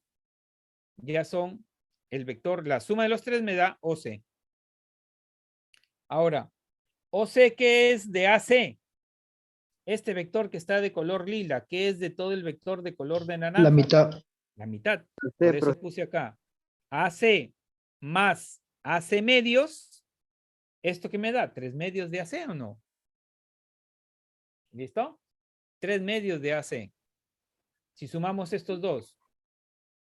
ya son el vector. La suma de los tres me da OC. Ahora, OC, ¿qué es de AC? Este vector que está de color lila, ¿qué es de todo el vector de color de naranja? La mitad. La mitad. Sí, Por eso profe. puse acá. AC más AC medios. ¿Esto qué me da? 3 medios de AC o no? ¿Listo? 3 medios de AC. Si sumamos estos dos.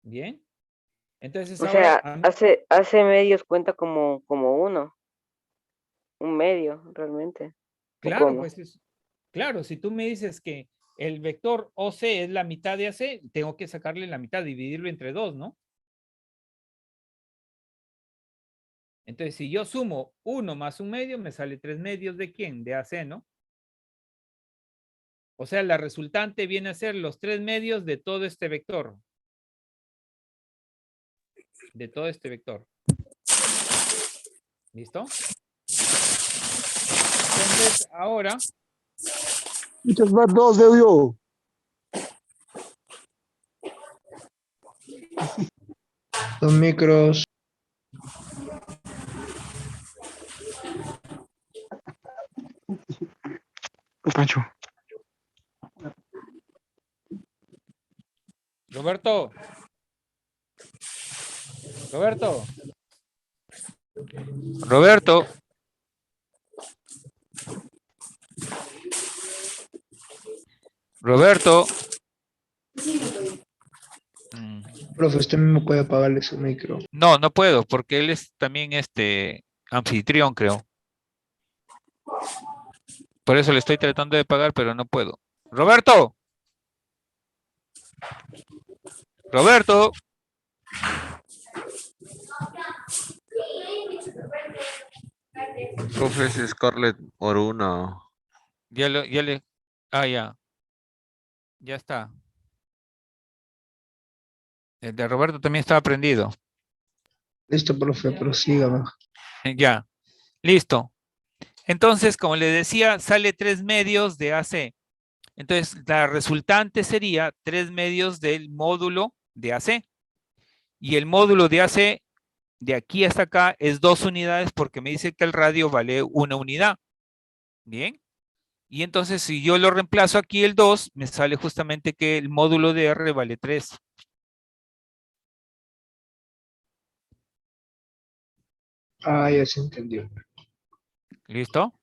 Bien. Entonces O ahora... sea, hace medios cuenta como uno, un medio, realmente. ¿O Claro, cómo? pues claro, si tú me dices que el vector OC es la mitad de AC, tengo que sacarle la mitad, dividirlo entre dos, ¿no? Entonces, si yo sumo 1 más 1 medio, me sale 3 medios de ¿quién? De AC, ¿no? O sea, la resultante viene a ser los 3 medios de todo este vector. De todo este vector. ¿Listo? Entonces, ahora... Muchas más dos veo yo. Los micros. Pancho. Roberto. Roberto. Roberto. Roberto. Profe, usted mismo puede apagarle su micro. No, no puedo, porque él es también anfitrión, creo. Por eso le estoy tratando de pagar, pero no puedo. ¡Roberto! ¡Roberto! Profe, es Scarlett Oruna. Ya le... Ah, ya. Ya está. El de Roberto también estaba prendido. Listo, profe, prosiga. Ya. Listo. Entonces, como le decía, sale 3 medios de AC. Entonces, la resultante sería 3 medios del módulo de AC. Y el módulo de AC, de aquí hasta acá, es 2 unidades porque me dice que el radio vale 1 unidad. Bien. Y entonces, si yo lo reemplazo aquí el 2, me sale justamente que el módulo de R vale 3. Ah, ya se entendió. ¿Listo?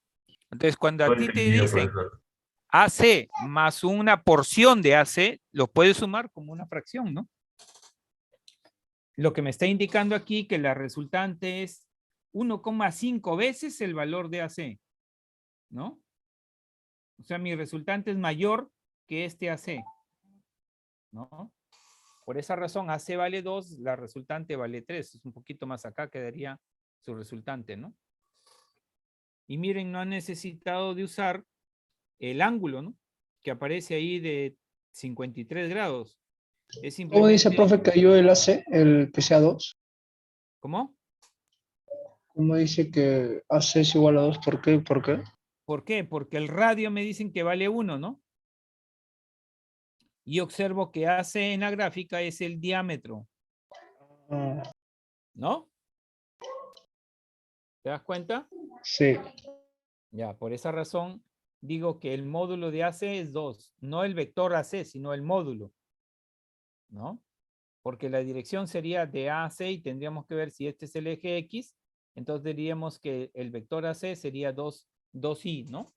Entonces, cuando a Todo ti te entendido, dicen profesor. AC más una porción de AC, lo puedes sumar como una fracción, ¿no? Lo que me está indicando aquí que la resultante es 1,5 veces el valor de AC, ¿no? O sea, mi resultante es mayor que este AC, ¿no? Por esa razón, AC vale 2, la resultante vale 3. Es un poquito más acá, quedaría su resultante, ¿no? Y miren, no han necesitado de usar el ángulo, ¿no? Que aparece ahí de 53 grados. Es ¿Cómo dice, simplemente... profe, cayó el AC, el PCA2? ¿Cómo? ¿Cómo dice que AC es igual a 2? ¿Por qué? ¿Por qué? ¿Por qué? Porque el radio me dicen que vale 1, ¿no? Y observo que AC en la gráfica es el diámetro. ¿No? ¿Te das cuenta? Sí. Ya, por esa razón digo que el módulo de AC es 2. No el vector AC, sino el módulo. ¿No? Porque la dirección sería de A a C y tendríamos que ver si este es el eje X. Entonces diríamos que el vector AC sería 2i, ¿no?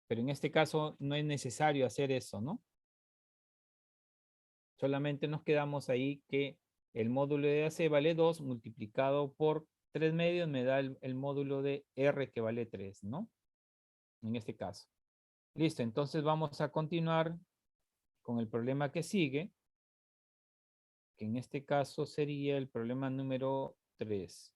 Pero en este caso no es necesario hacer eso, ¿no? Solamente nos quedamos ahí que el módulo de AC vale 2 multiplicado por 3 medios me da el módulo de R que vale 3, ¿no? En este caso. Listo, entonces vamos a continuar con el problema que sigue, que en este caso sería el problema número 3.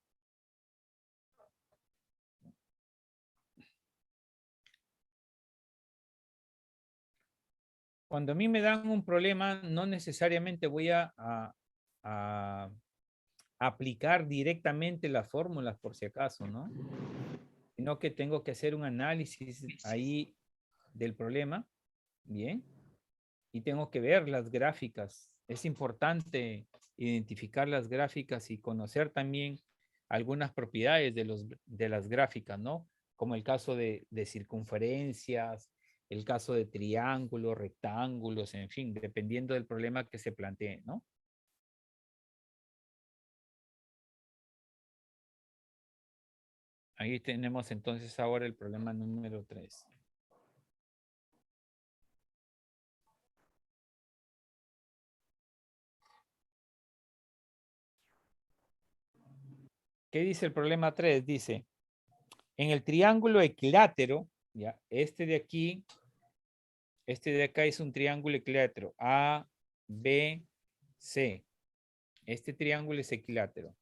Cuando a mí me dan un problema, no necesariamente voy a aplicar directamente las fórmulas por si acaso, ¿no? Sino que tengo que hacer un análisis ahí del problema, ¿bien? Y tengo que ver las gráficas. Es importante identificar las gráficas y conocer también algunas propiedades de las gráficas, ¿no? Como el caso de circunferencias, el caso de triángulos, rectángulos, en fin, dependiendo del problema que se plantee, ¿no? Ahí tenemos entonces ahora el problema número 3. ¿Qué dice el problema 3? Dice, en el triángulo equilátero, ya, este de acá es un triángulo equilátero, A, B, C. Este triángulo es equilátero.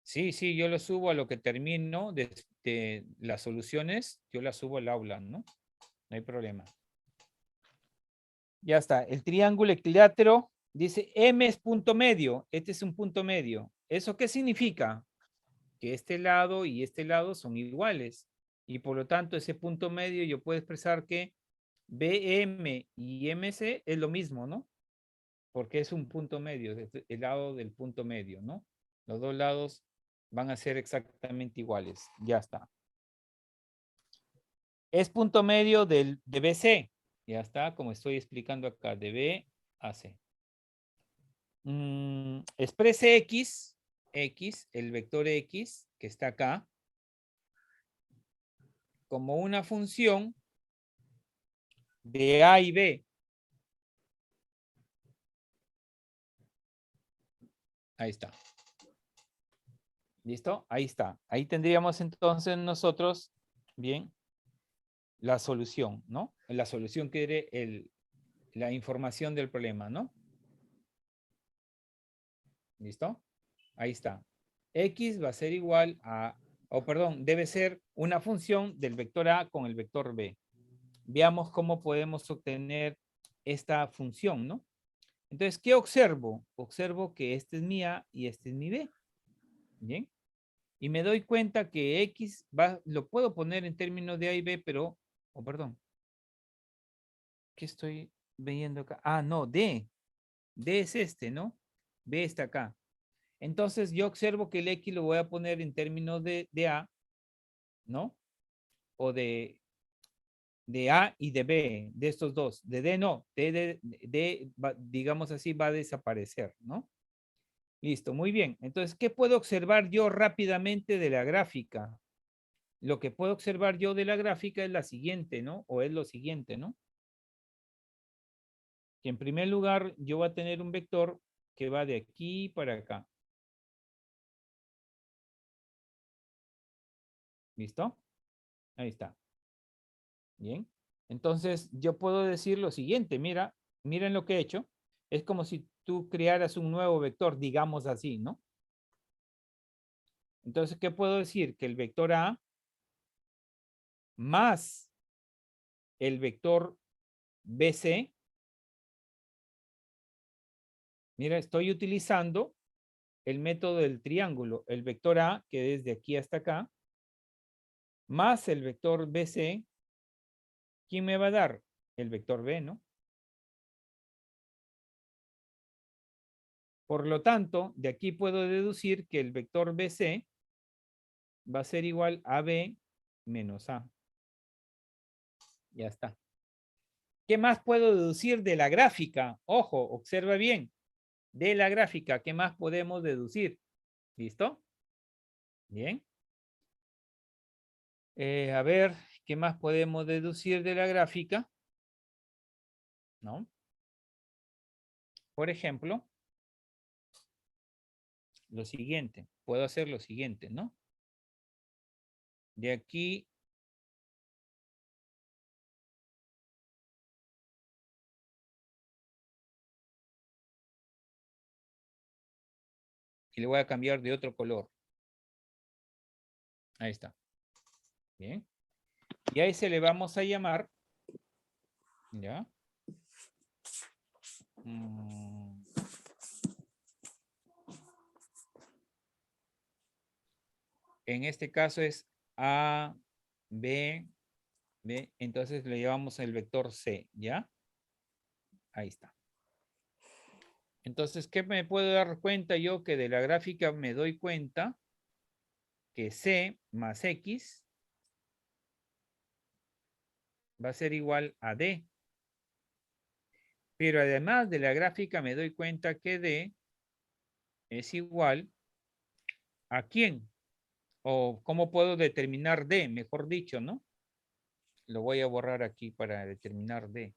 Sí, yo lo subo a lo que termino de las soluciones, yo las subo al aula, ¿no? No hay problema. Ya está, el triángulo equilátero dice M es punto medio, este es un punto medio. ¿Eso qué significa? Que este lado y este lado son iguales. Y por lo tanto, ese punto medio yo puedo expresar que BM y MC es lo mismo, ¿no? Porque es un punto medio, es el lado del punto medio, ¿no? Los dos lados van a ser exactamente iguales. Ya está. Es punto medio de BC. Ya está, como estoy explicando acá, de B a C. Exprese X, el vector X que está acá, como una función de A y B. Ahí está. ¿Listo? Ahí está. Ahí tendríamos entonces nosotros, bien, la solución, ¿no? La solución que era la información del problema, ¿no? ¿Listo? Ahí está. X va a ser igual a, perdón, debe ser una función del vector A con el vector B. Veamos cómo podemos obtener esta función, ¿no? Entonces, ¿qué observo? Observo que este es mi A y este es mi B. ¿Bien? Y me doy cuenta que X lo puedo poner en términos de A y B, pero, perdón. ¿Qué estoy viendo acá? Ah, no, D. D es este, ¿no? B está acá. Entonces, yo observo que el X lo voy a poner en términos de A, ¿no? O de A y de B, de estos dos. De D no, digamos así, va a desaparecer, ¿no? Listo, muy bien. Entonces, ¿qué puedo observar yo rápidamente de la gráfica? Lo que puedo observar yo de la gráfica es la siguiente, ¿no? O es lo siguiente, ¿no? Que en primer lugar, yo voy a tener un vector que va de aquí para acá. ¿Listo? Ahí está. Bien. Entonces, yo puedo decir lo siguiente, miren lo que he hecho. Es como si tú crearas un nuevo vector, digamos así, ¿no? Entonces, ¿qué puedo decir? Que el vector A más el vector BC, mira, estoy utilizando el método del triángulo, el vector A, que es de aquí hasta acá, más el vector BC, ¿quién me va a dar? El vector B, ¿no? Por lo tanto, de aquí puedo deducir que el vector BC va a ser igual a B menos A. Ya está. ¿Qué más puedo deducir de la gráfica? Ojo, observa bien. De la gráfica, ¿qué más podemos deducir? ¿Listo? Bien. A ver, ¿qué más podemos deducir de la gráfica? ¿No? Por ejemplo, lo siguiente. Puedo hacer lo siguiente, ¿no? De aquí y le voy a cambiar de otro color. Ahí está. Bien. Y a ese le vamos a llamar, ¿ya? En este caso es A, B, B. Entonces le llevamos el vector C, ¿ya? Ahí está. Entonces, ¿qué me puedo dar cuenta yo? Que de la gráfica me doy cuenta que C más X va a ser igual a D. Pero además de la gráfica me doy cuenta que D es igual a ¿quién? O ¿cómo puedo determinar D? Mejor dicho, ¿no? Lo voy a borrar aquí para determinar D.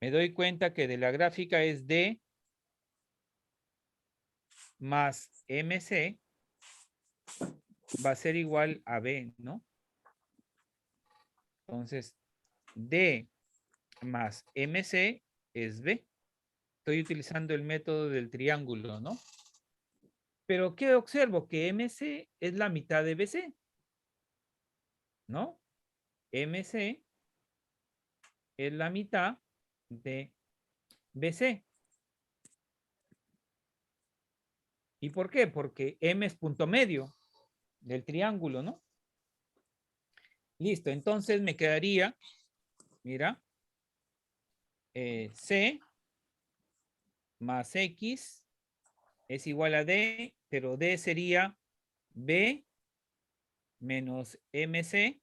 Me doy cuenta que de la gráfica es D más MC va a ser igual a B, ¿no? Entonces, D más MC es B. Estoy utilizando el método del triángulo, ¿no? Pero ¿qué observo? Que MC es la mitad de BC, ¿no? MC es la mitad de BC. ¿Y por qué? Porque M es punto medio del triángulo, ¿no? Listo, entonces me quedaría, mira, C más X es igual a D, pero D sería B menos MC.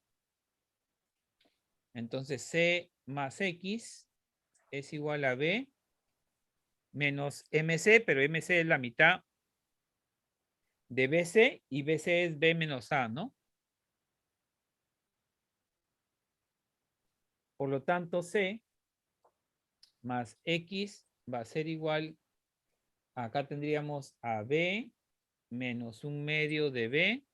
Entonces C más X es igual a B menos MC, pero MC es la mitad de BC y BC es B menos A, ¿no? Por lo tanto, C más X va a ser igual, acá tendríamos a B menos un medio de B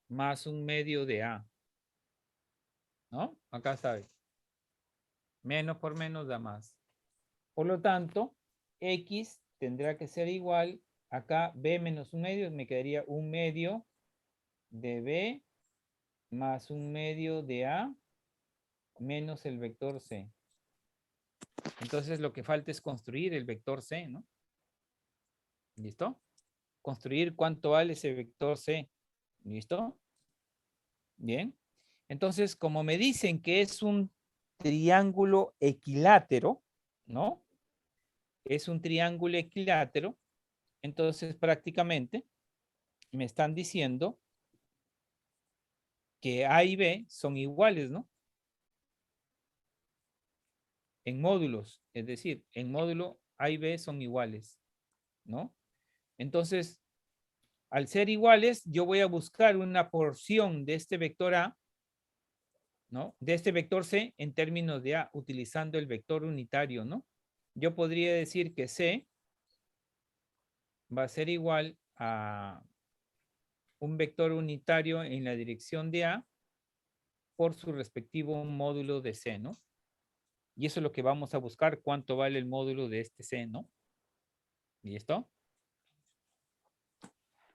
más un medio de A. ¿No? Acá sabe. Menos por menos da más. Por lo tanto, X tendrá que ser igual, acá B menos un medio, me quedaría un medio de B más un medio de A menos el vector C. Entonces lo que falta es construir el vector C, ¿no? ¿Listo? Construir cuánto vale ese vector C. ¿Listo? Bien. Entonces, como me dicen que es un triángulo equilátero, ¿no? Es un triángulo equilátero, entonces prácticamente me están diciendo que A y B son iguales, ¿no? En módulos, es decir, en módulo A y B son iguales, ¿no? Entonces, al ser iguales, yo voy a buscar una porción de este vector A, ¿no? De este vector C en términos de A, utilizando el vector unitario, ¿no? Yo podría decir que C va a ser igual a un vector unitario en la dirección de A por su respectivo módulo de C, ¿no? Y eso es lo que vamos a buscar, cuánto vale el módulo de este C, ¿no? ¿Listo?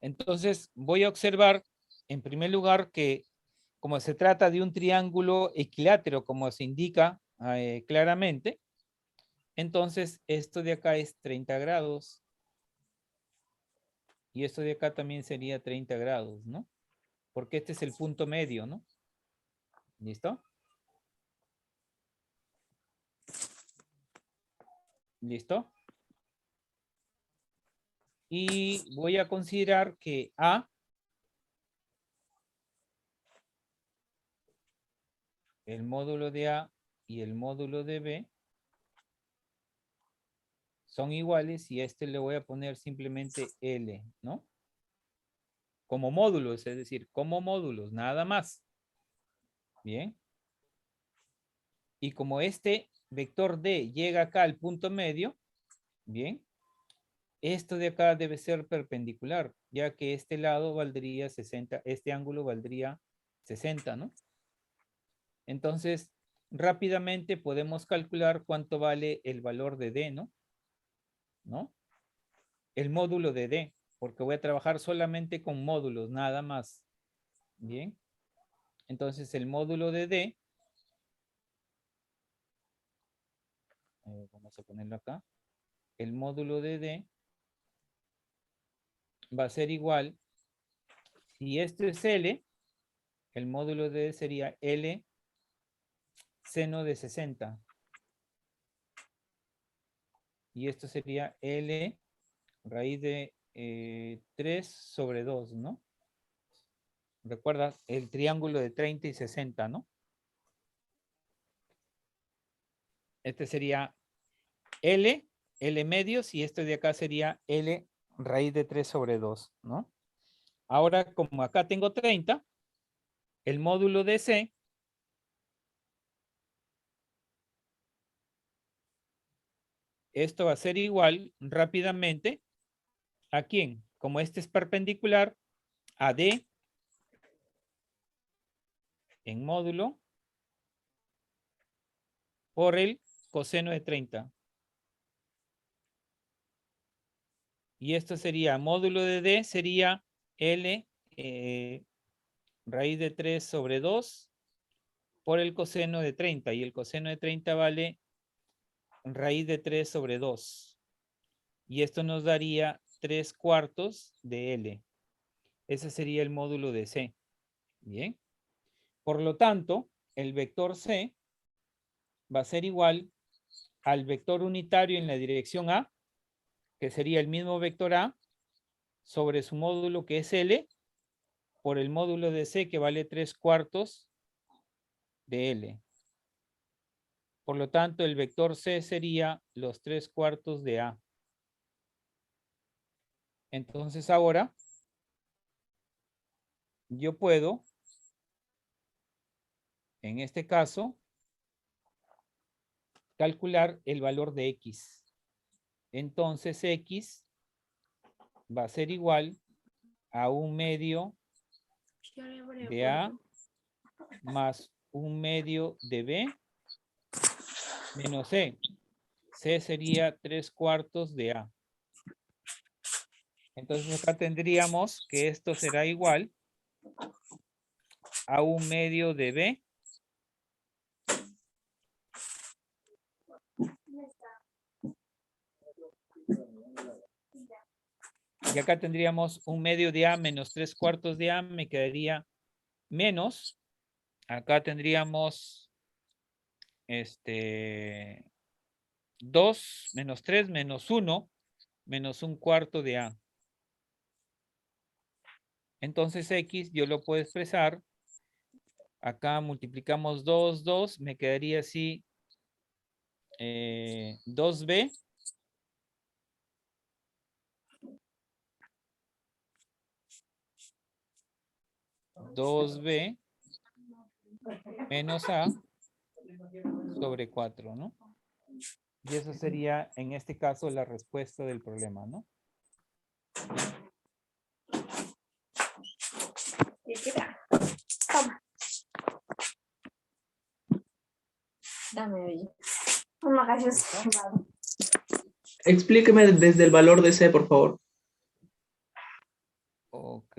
Entonces, voy a observar, en primer lugar, que como se trata de un triángulo equilátero, como se indica claramente, entonces esto de acá es 30 grados. Y esto de acá también sería 30 grados, ¿no? Porque este es el punto medio, ¿no? ¿Listo? ¿Listo? Y voy a considerar que A, el módulo de A y el módulo de B son iguales y a este le voy a poner simplemente L, ¿no? Como módulos, es decir, como módulos, nada más. Bien. Y como este vector D llega acá al punto medio, bien, esto de acá debe ser perpendicular, ya que este lado valdría 60, este ángulo valdría 60, ¿no? Entonces, rápidamente podemos calcular cuánto vale el valor de D, ¿no? ¿No? El módulo de D, porque voy a trabajar solamente con módulos, nada más. Bien. Entonces el módulo de D, vamos a ponerlo acá, el módulo de D va a ser igual, si esto es L, el módulo de D sería L seno de 60. Y esto sería L raíz de 3 sobre 2, ¿no? Recuerda el triángulo de 30 y 60, ¿no? Este sería L medios, y esto de acá sería L raíz de 3 sobre 2, ¿no? Ahora, como acá tengo 30, el módulo de C esto va a ser igual rápidamente ¿a quién? Como este es perpendicular a D en módulo por el coseno de 30. Y esto sería, módulo de D sería L raíz de 3 sobre 2 por el coseno de 30. Y el coseno de 30 vale raíz de 3 sobre 2. Y esto nos daría 3/4 de L. Ese sería el módulo de C. Bien. Por lo tanto, el vector C va a ser igual al vector unitario en la dirección A, que sería el mismo vector A, sobre su módulo que es L, por el módulo de C que vale 3/4 de L. Por lo tanto, el vector C sería los 3/4 de A. Entonces ahora, yo puedo, en este caso, calcular el valor de X. Entonces X va a ser igual a 1/2 de A más 1/2 de B menos C. C sería 3/4 de A. Entonces acá tendríamos que esto será igual a 1/2 de B y acá tendríamos 1/2 de A menos 3/4 de A, me quedaría menos, acá tendríamos 2 menos 3 menos 1 menos 1/4 de A. Entonces X yo lo puedo expresar, acá multiplicamos 2, 2, me quedaría así 2B menos A sobre 4, ¿no? Y eso sería, en este caso, la respuesta del problema, ¿no? Toma. Dame, oye. Una gaseosa. Explíqueme desde el valor de C, por favor. Ok.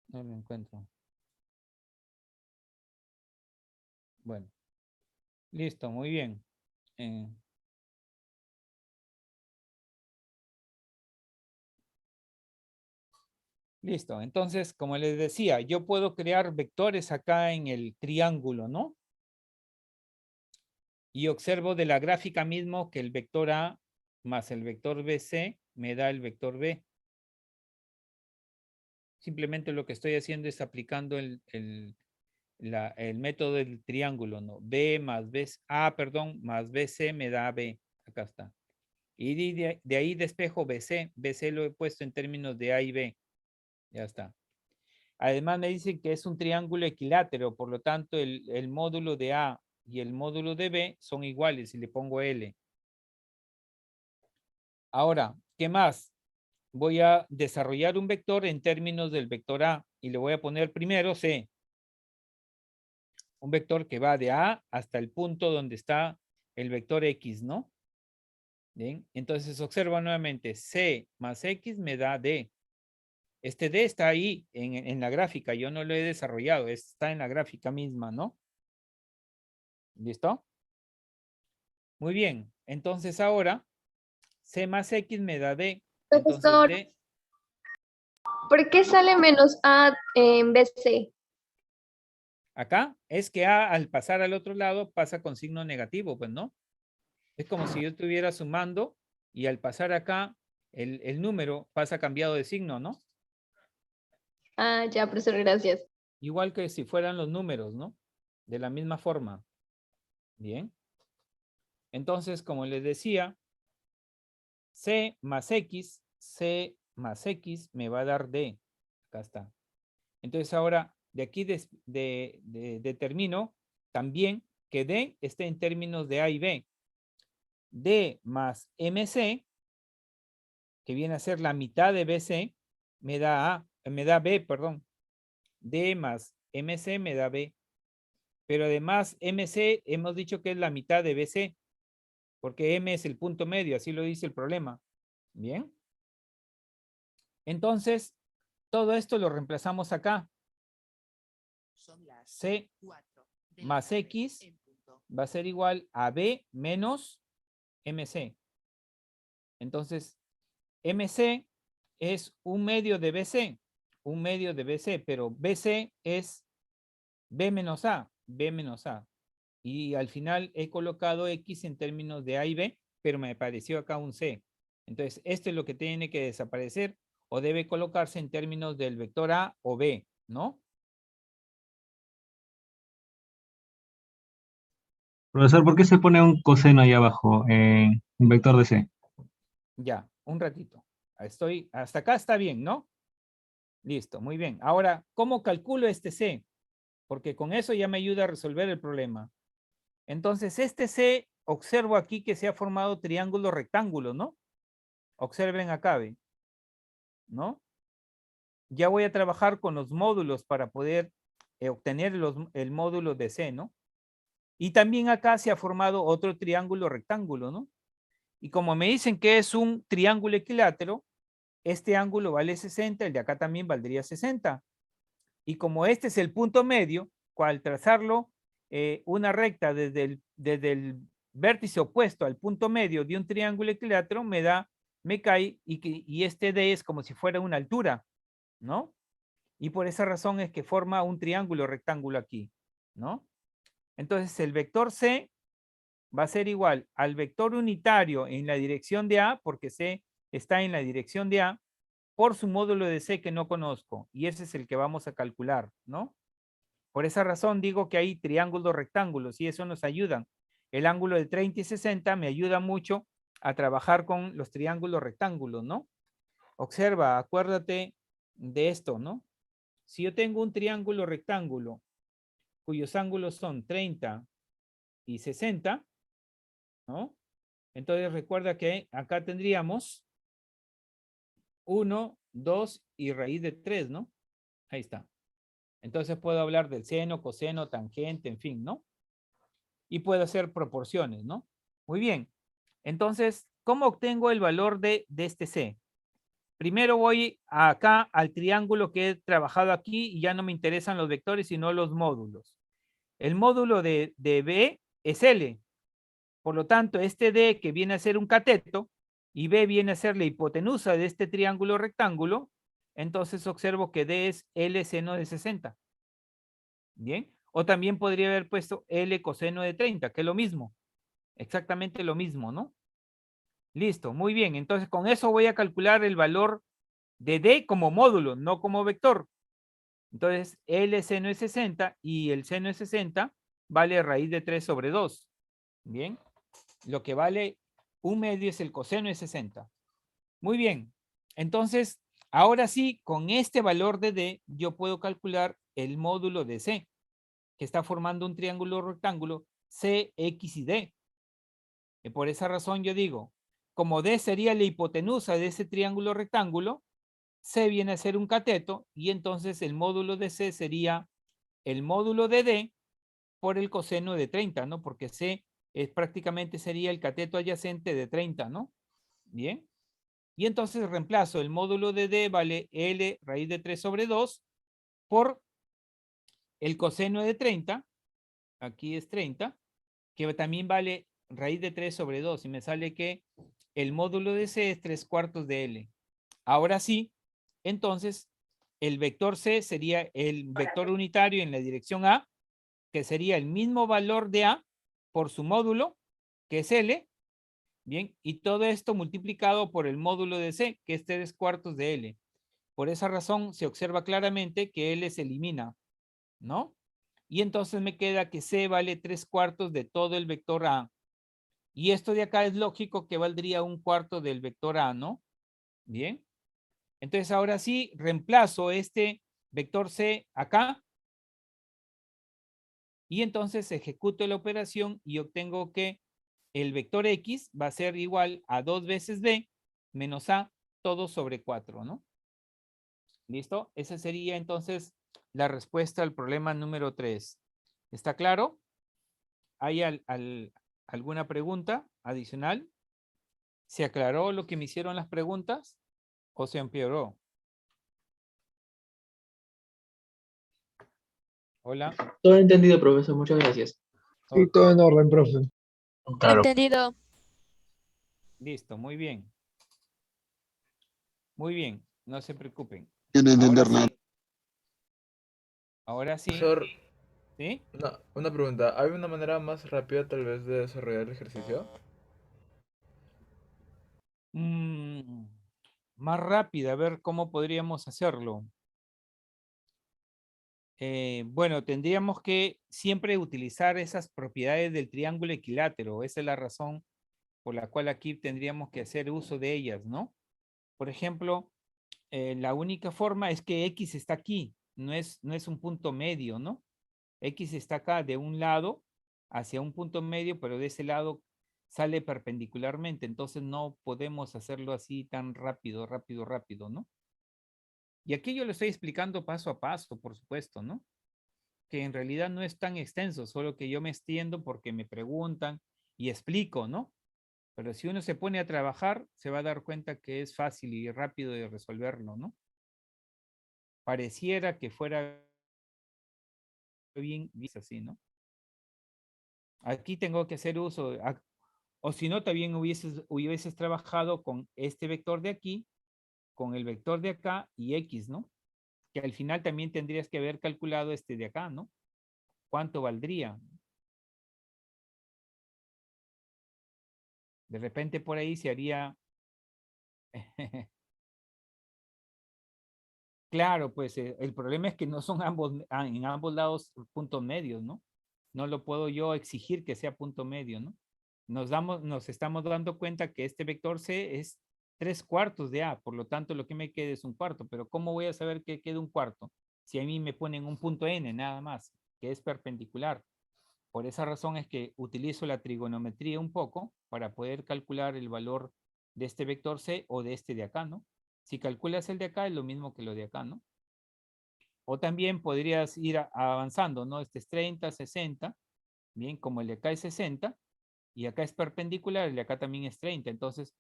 No lo encuentro. Bueno. Listo, muy bien. Listo, entonces, como les decía, yo puedo crear vectores acá en el triángulo, ¿no? Y observo de la gráfica mismo que el vector A más el vector BC me da el vector B. Simplemente lo que estoy haciendo es aplicando el método del triángulo, ¿no? B más B, perdón, más BC me da B. Acá está. Y de ahí despejo BC. BC lo he puesto en términos de A y B. Ya está. Además me dicen que es un triángulo equilátero, por lo tanto el módulo de A y el módulo de B son iguales y le pongo L. Ahora, ¿qué más? Voy a desarrollar un vector en términos del vector A y le voy a poner primero C. Un vector que va de A hasta el punto donde está el vector X, ¿no? Bien, entonces observa nuevamente, C más X me da D. Este D está ahí en la gráfica, yo no lo he desarrollado, está en la gráfica misma, ¿no? ¿Listo? Muy bien, entonces ahora C más X me da D. Entonces Profesor, D, ¿por qué sale menos A en vez de C? acá es que A al pasar al otro lado pasa con signo negativo, pues, ¿no? Es como si yo estuviera sumando y al pasar acá el número pasa cambiado de signo, ¿no? Ah, ya, profesor, gracias. Igual que si fueran los números, ¿no? De la misma forma. Bien. Entonces, como les decía, C más X me va a dar D. Acá está. Entonces ahora de aquí determino también que D esté en términos de A y B. D más MC, que viene a ser la mitad de BC, me da B, perdón. D más MC me da B. Pero además MC hemos dicho que es la mitad de BC, porque M es el punto medio, así lo dice el problema. Bien. Entonces, todo esto lo reemplazamos acá. C más X va a ser igual a B menos MC. Entonces, MC es un medio de BC, pero BC es B menos A. Y al final he colocado X en términos de A y B, pero me apareció acá un C. Entonces, esto es lo que tiene que desaparecer o debe colocarse en términos del vector A o B, ¿no? Profesor, ¿por qué se pone un coseno ahí abajo en un vector de C? Ya, un ratito. Hasta acá está bien, ¿no? Listo, muy bien. Ahora, ¿cómo calculo este C? Porque con eso ya me ayuda a resolver el problema. Entonces, este C, observo aquí que se ha formado triángulo rectángulo, ¿no? Observen acá, ¿ve? ¿No? Ya voy a trabajar con los módulos para poder obtener el módulo de C, ¿no? Y también acá se ha formado otro triángulo rectángulo, ¿no? Y como me dicen que es un triángulo equilátero, este ángulo vale 60, el de acá también valdría 60. Y como este es el punto medio, al trazarlo una recta desde el vértice opuesto al punto medio de un triángulo equilátero, me cae y este D es como si fuera una altura, ¿no? Y por esa razón es que forma un triángulo rectángulo aquí, ¿no? Entonces el vector C va a ser igual al vector unitario en la dirección de A, porque C está en la dirección de A, por su módulo de C que no conozco, y ese es el que vamos a calcular, ¿no? Por esa razón digo que hay triángulos rectángulos y eso nos ayuda. El ángulo de 30 y 60 me ayuda mucho a trabajar con los triángulos rectángulos, ¿no? Observa, acuérdate de esto, ¿no? Si yo tengo un triángulo rectángulo cuyos ángulos son 30 y 60, ¿no? Entonces recuerda que acá tendríamos 1, 2 y raíz de 3, ¿no? Ahí está. Entonces puedo hablar del seno, coseno, tangente, en fin, ¿no? Y puedo hacer proporciones, ¿no? Muy bien. Entonces, ¿cómo obtengo el valor de este C? Primero voy acá al triángulo que he trabajado aquí y ya no me interesan los vectores, sino los módulos. El módulo de B es L. Por lo tanto, este D que viene a ser un cateto y B viene a ser la hipotenusa de este triángulo rectángulo, entonces observo que D es L seno de 60. Bien. O también podría haber puesto L coseno de 30, que es lo mismo. Exactamente lo mismo, ¿no? Listo, muy bien. Entonces, con eso voy a calcular el valor de D como módulo, no como vector. Entonces, L seno de 60 y el seno de 60 vale raíz de 3 sobre 2. Bien. Lo que vale un medio es el coseno de 60. Muy bien. Entonces, ahora sí, con este valor de D, yo puedo calcular el módulo de C, que está formando un triángulo rectángulo C, X y D. Y por esa razón yo digo, como D sería la hipotenusa de ese triángulo rectángulo, C viene a ser un cateto y entonces el módulo de C sería el módulo de D por el coseno de 30, ¿no? Porque C prácticamente sería el cateto adyacente de 30, ¿no? Bien. Y entonces reemplazo el módulo de D vale L raíz de 3 sobre 2 por el coseno de 30, aquí es 30, que también vale raíz de 3 sobre 2 y me sale que el módulo de C es 3/4 de L. Ahora sí, entonces el vector C sería el vector unitario en la dirección A, que sería el mismo valor de A por su módulo, que es L, bien, y todo esto multiplicado por el módulo de C, que es 3/4 de L. Por esa razón se observa claramente que L se elimina, ¿no? Y entonces me queda que C vale 3/4 de todo el vector A. Y esto de acá es lógico que valdría 1/4 del vector A, ¿no? Bien. Entonces ahora sí, reemplazo este vector C acá. Y entonces ejecuto la operación y obtengo que el vector X va a ser igual a 2 veces B menos A todo sobre 4, ¿no? ¿Listo? Esa sería entonces la respuesta al problema número 3. ¿Está claro? ¿Hay alguna pregunta adicional? ¿Se aclaró lo que me hicieron las preguntas o se empeoró? Hola. Todo entendido, profesor. Muchas gracias. Sí, todo en orden, profe. Claro. Entendido. Listo, muy bien. Muy bien, no se preocupen. Quiero entender nada. Ahora sí. Profesor, ¿Sí? una pregunta. ¿Hay una manera más rápida tal vez de desarrollar el ejercicio? Más rápida, a ver cómo podríamos hacerlo. Bueno, tendríamos que siempre utilizar esas propiedades del triángulo equilátero. Esa es la razón por la cual aquí tendríamos que hacer uso de ellas, ¿no? Por ejemplo, la única forma es que X está aquí, no es un punto medio, ¿no? X está acá de un lado hacia un punto medio, pero de ese lado sale perpendicularmente, entonces no podemos hacerlo así tan rápido, ¿no? Y aquí yo le estoy explicando paso a paso, por supuesto, ¿no? Que en realidad no es tan extenso, solo que yo me extiendo porque me preguntan y explico, ¿no? Pero si uno se pone a trabajar, se va a dar cuenta que es fácil y rápido de resolverlo, ¿no? Pareciera que fuera bien así, ¿no? Aquí tengo que hacer uso, o si no, también hubieses trabajado con este vector de aquí, con el vector de acá y X, ¿no? Que al final también tendrías que haber calculado este de acá, ¿no? ¿Cuánto valdría? De repente por ahí se haría... Claro, pues el problema es que no son en ambos lados puntos medios, ¿no? No lo puedo yo exigir que sea punto medio, ¿no? Nos estamos dando cuenta que este vector C es 3/4 de A, por lo tanto lo que me queda es 1/4, pero ¿cómo voy a saber que queda 1/4? Si a mí me ponen un punto N nada más, que es perpendicular. Por esa razón es que utilizo la trigonometría un poco para poder calcular el valor de este vector C o de este de acá, ¿no? Si calculas el de acá es lo mismo que lo de acá, ¿no? O también podrías ir avanzando, ¿no? Este es 30, 60, bien, como el de acá es 60, y acá es perpendicular, el de acá también es 30. Entonces,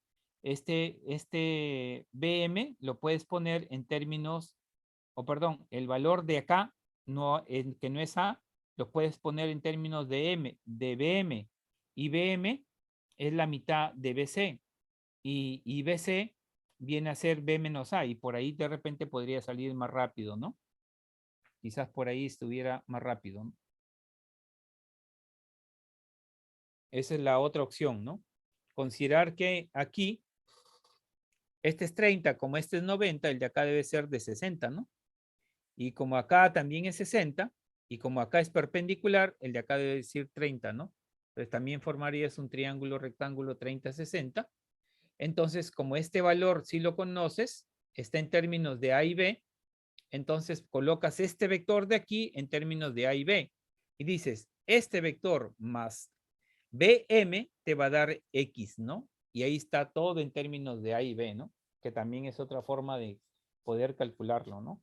este BM lo puedes poner en términos, o perdón, el valor de acá, que no es A, lo puedes poner en términos de BM. Y BM es la mitad de BC. Y BC viene a ser B menos A. Y por ahí de repente podría salir más rápido, ¿no? Quizás por ahí estuviera más rápido, ¿no? Esa es la otra opción, ¿no? Considerar que aquí, este es 30, como este es 90, el de acá debe ser de 60, ¿no? Y como acá también es 60, y como acá es perpendicular, el de acá debe decir 30, ¿no? Entonces también formarías un triángulo rectángulo 30-60. Entonces, como este valor si lo conoces, está en términos de A y B, entonces colocas este vector de aquí en términos de A y B. Y dices, este vector más BM te va a dar X, ¿no? y ahí está todo en términos de A y B, ¿no? Que también es otra forma de poder calcularlo, ¿no?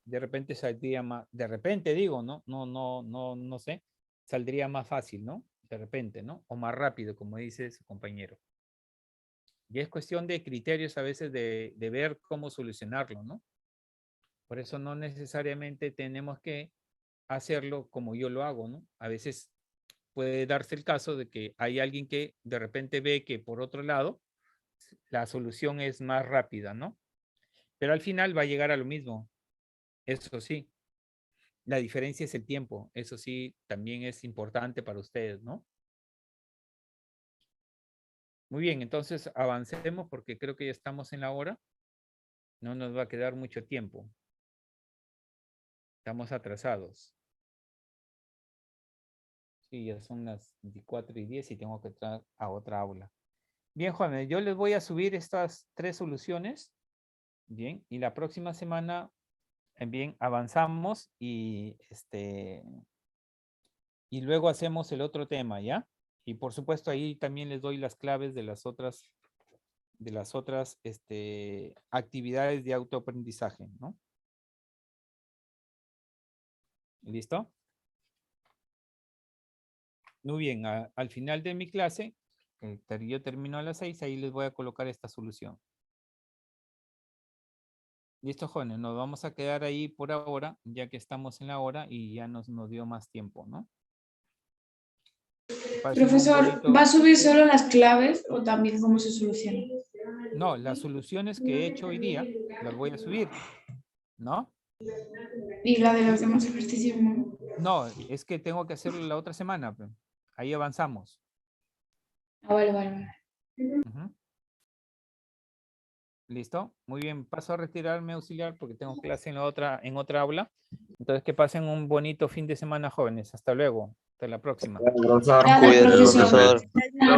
De repente saldría más, de repente digo, ¿no? No sé, saldría más fácil, ¿no? De repente, ¿no? O más rápido, como dice su compañero. Y es cuestión de criterios a veces de ver cómo solucionarlo, ¿no? Por eso no necesariamente tenemos que hacerlo como yo lo hago, ¿no? A veces puede darse el caso de que hay alguien que de repente ve que por otro lado la solución es más rápida, ¿no? Pero al final va a llegar a lo mismo. Eso sí, la diferencia es el tiempo. Eso sí, también es importante para ustedes, ¿no? Muy bien, entonces avancemos porque creo que ya estamos en la hora. No nos va a quedar mucho tiempo. Estamos atrasados. Sí, ya son las 24:10 y tengo que entrar a otra aula. Bien, jóvenes, yo les voy a subir estas 3 soluciones. Bien, y la próxima semana, bien, avanzamos y luego hacemos el otro tema, ¿ya? Y por supuesto ahí también les doy las claves de las otras actividades de autoaprendizaje, ¿no? ¿Listo? Muy bien, al final de mi clase, yo termino a las 6, ahí les voy a colocar esta solución. Listo, jóvenes, nos vamos a quedar ahí por ahora, ya que estamos en la hora y ya nos dio más tiempo, ¿no? Profesor, ¿va a subir solo las claves o también cómo se soluciona? No, las soluciones que he hecho hoy día las voy a subir, ¿no? Y la de los demás ejercicios no. No, es que tengo que hacerlo la otra semana. Ahí avanzamos. Ah, vale. Ujú. ¿Listo? Muy bien, paso a retirarme, auxiliar, porque tengo clase en otra aula. Entonces, que pasen un bonito fin de semana, jóvenes. Hasta luego. Hasta la próxima. Profesor, Gracias, cuídese, profesor. profesor.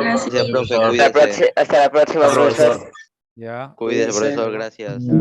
Gracias. Gracias, profe, cuídese. Hasta la próxima, profesor. Ya. Cuídese, profesor, gracias. Ya.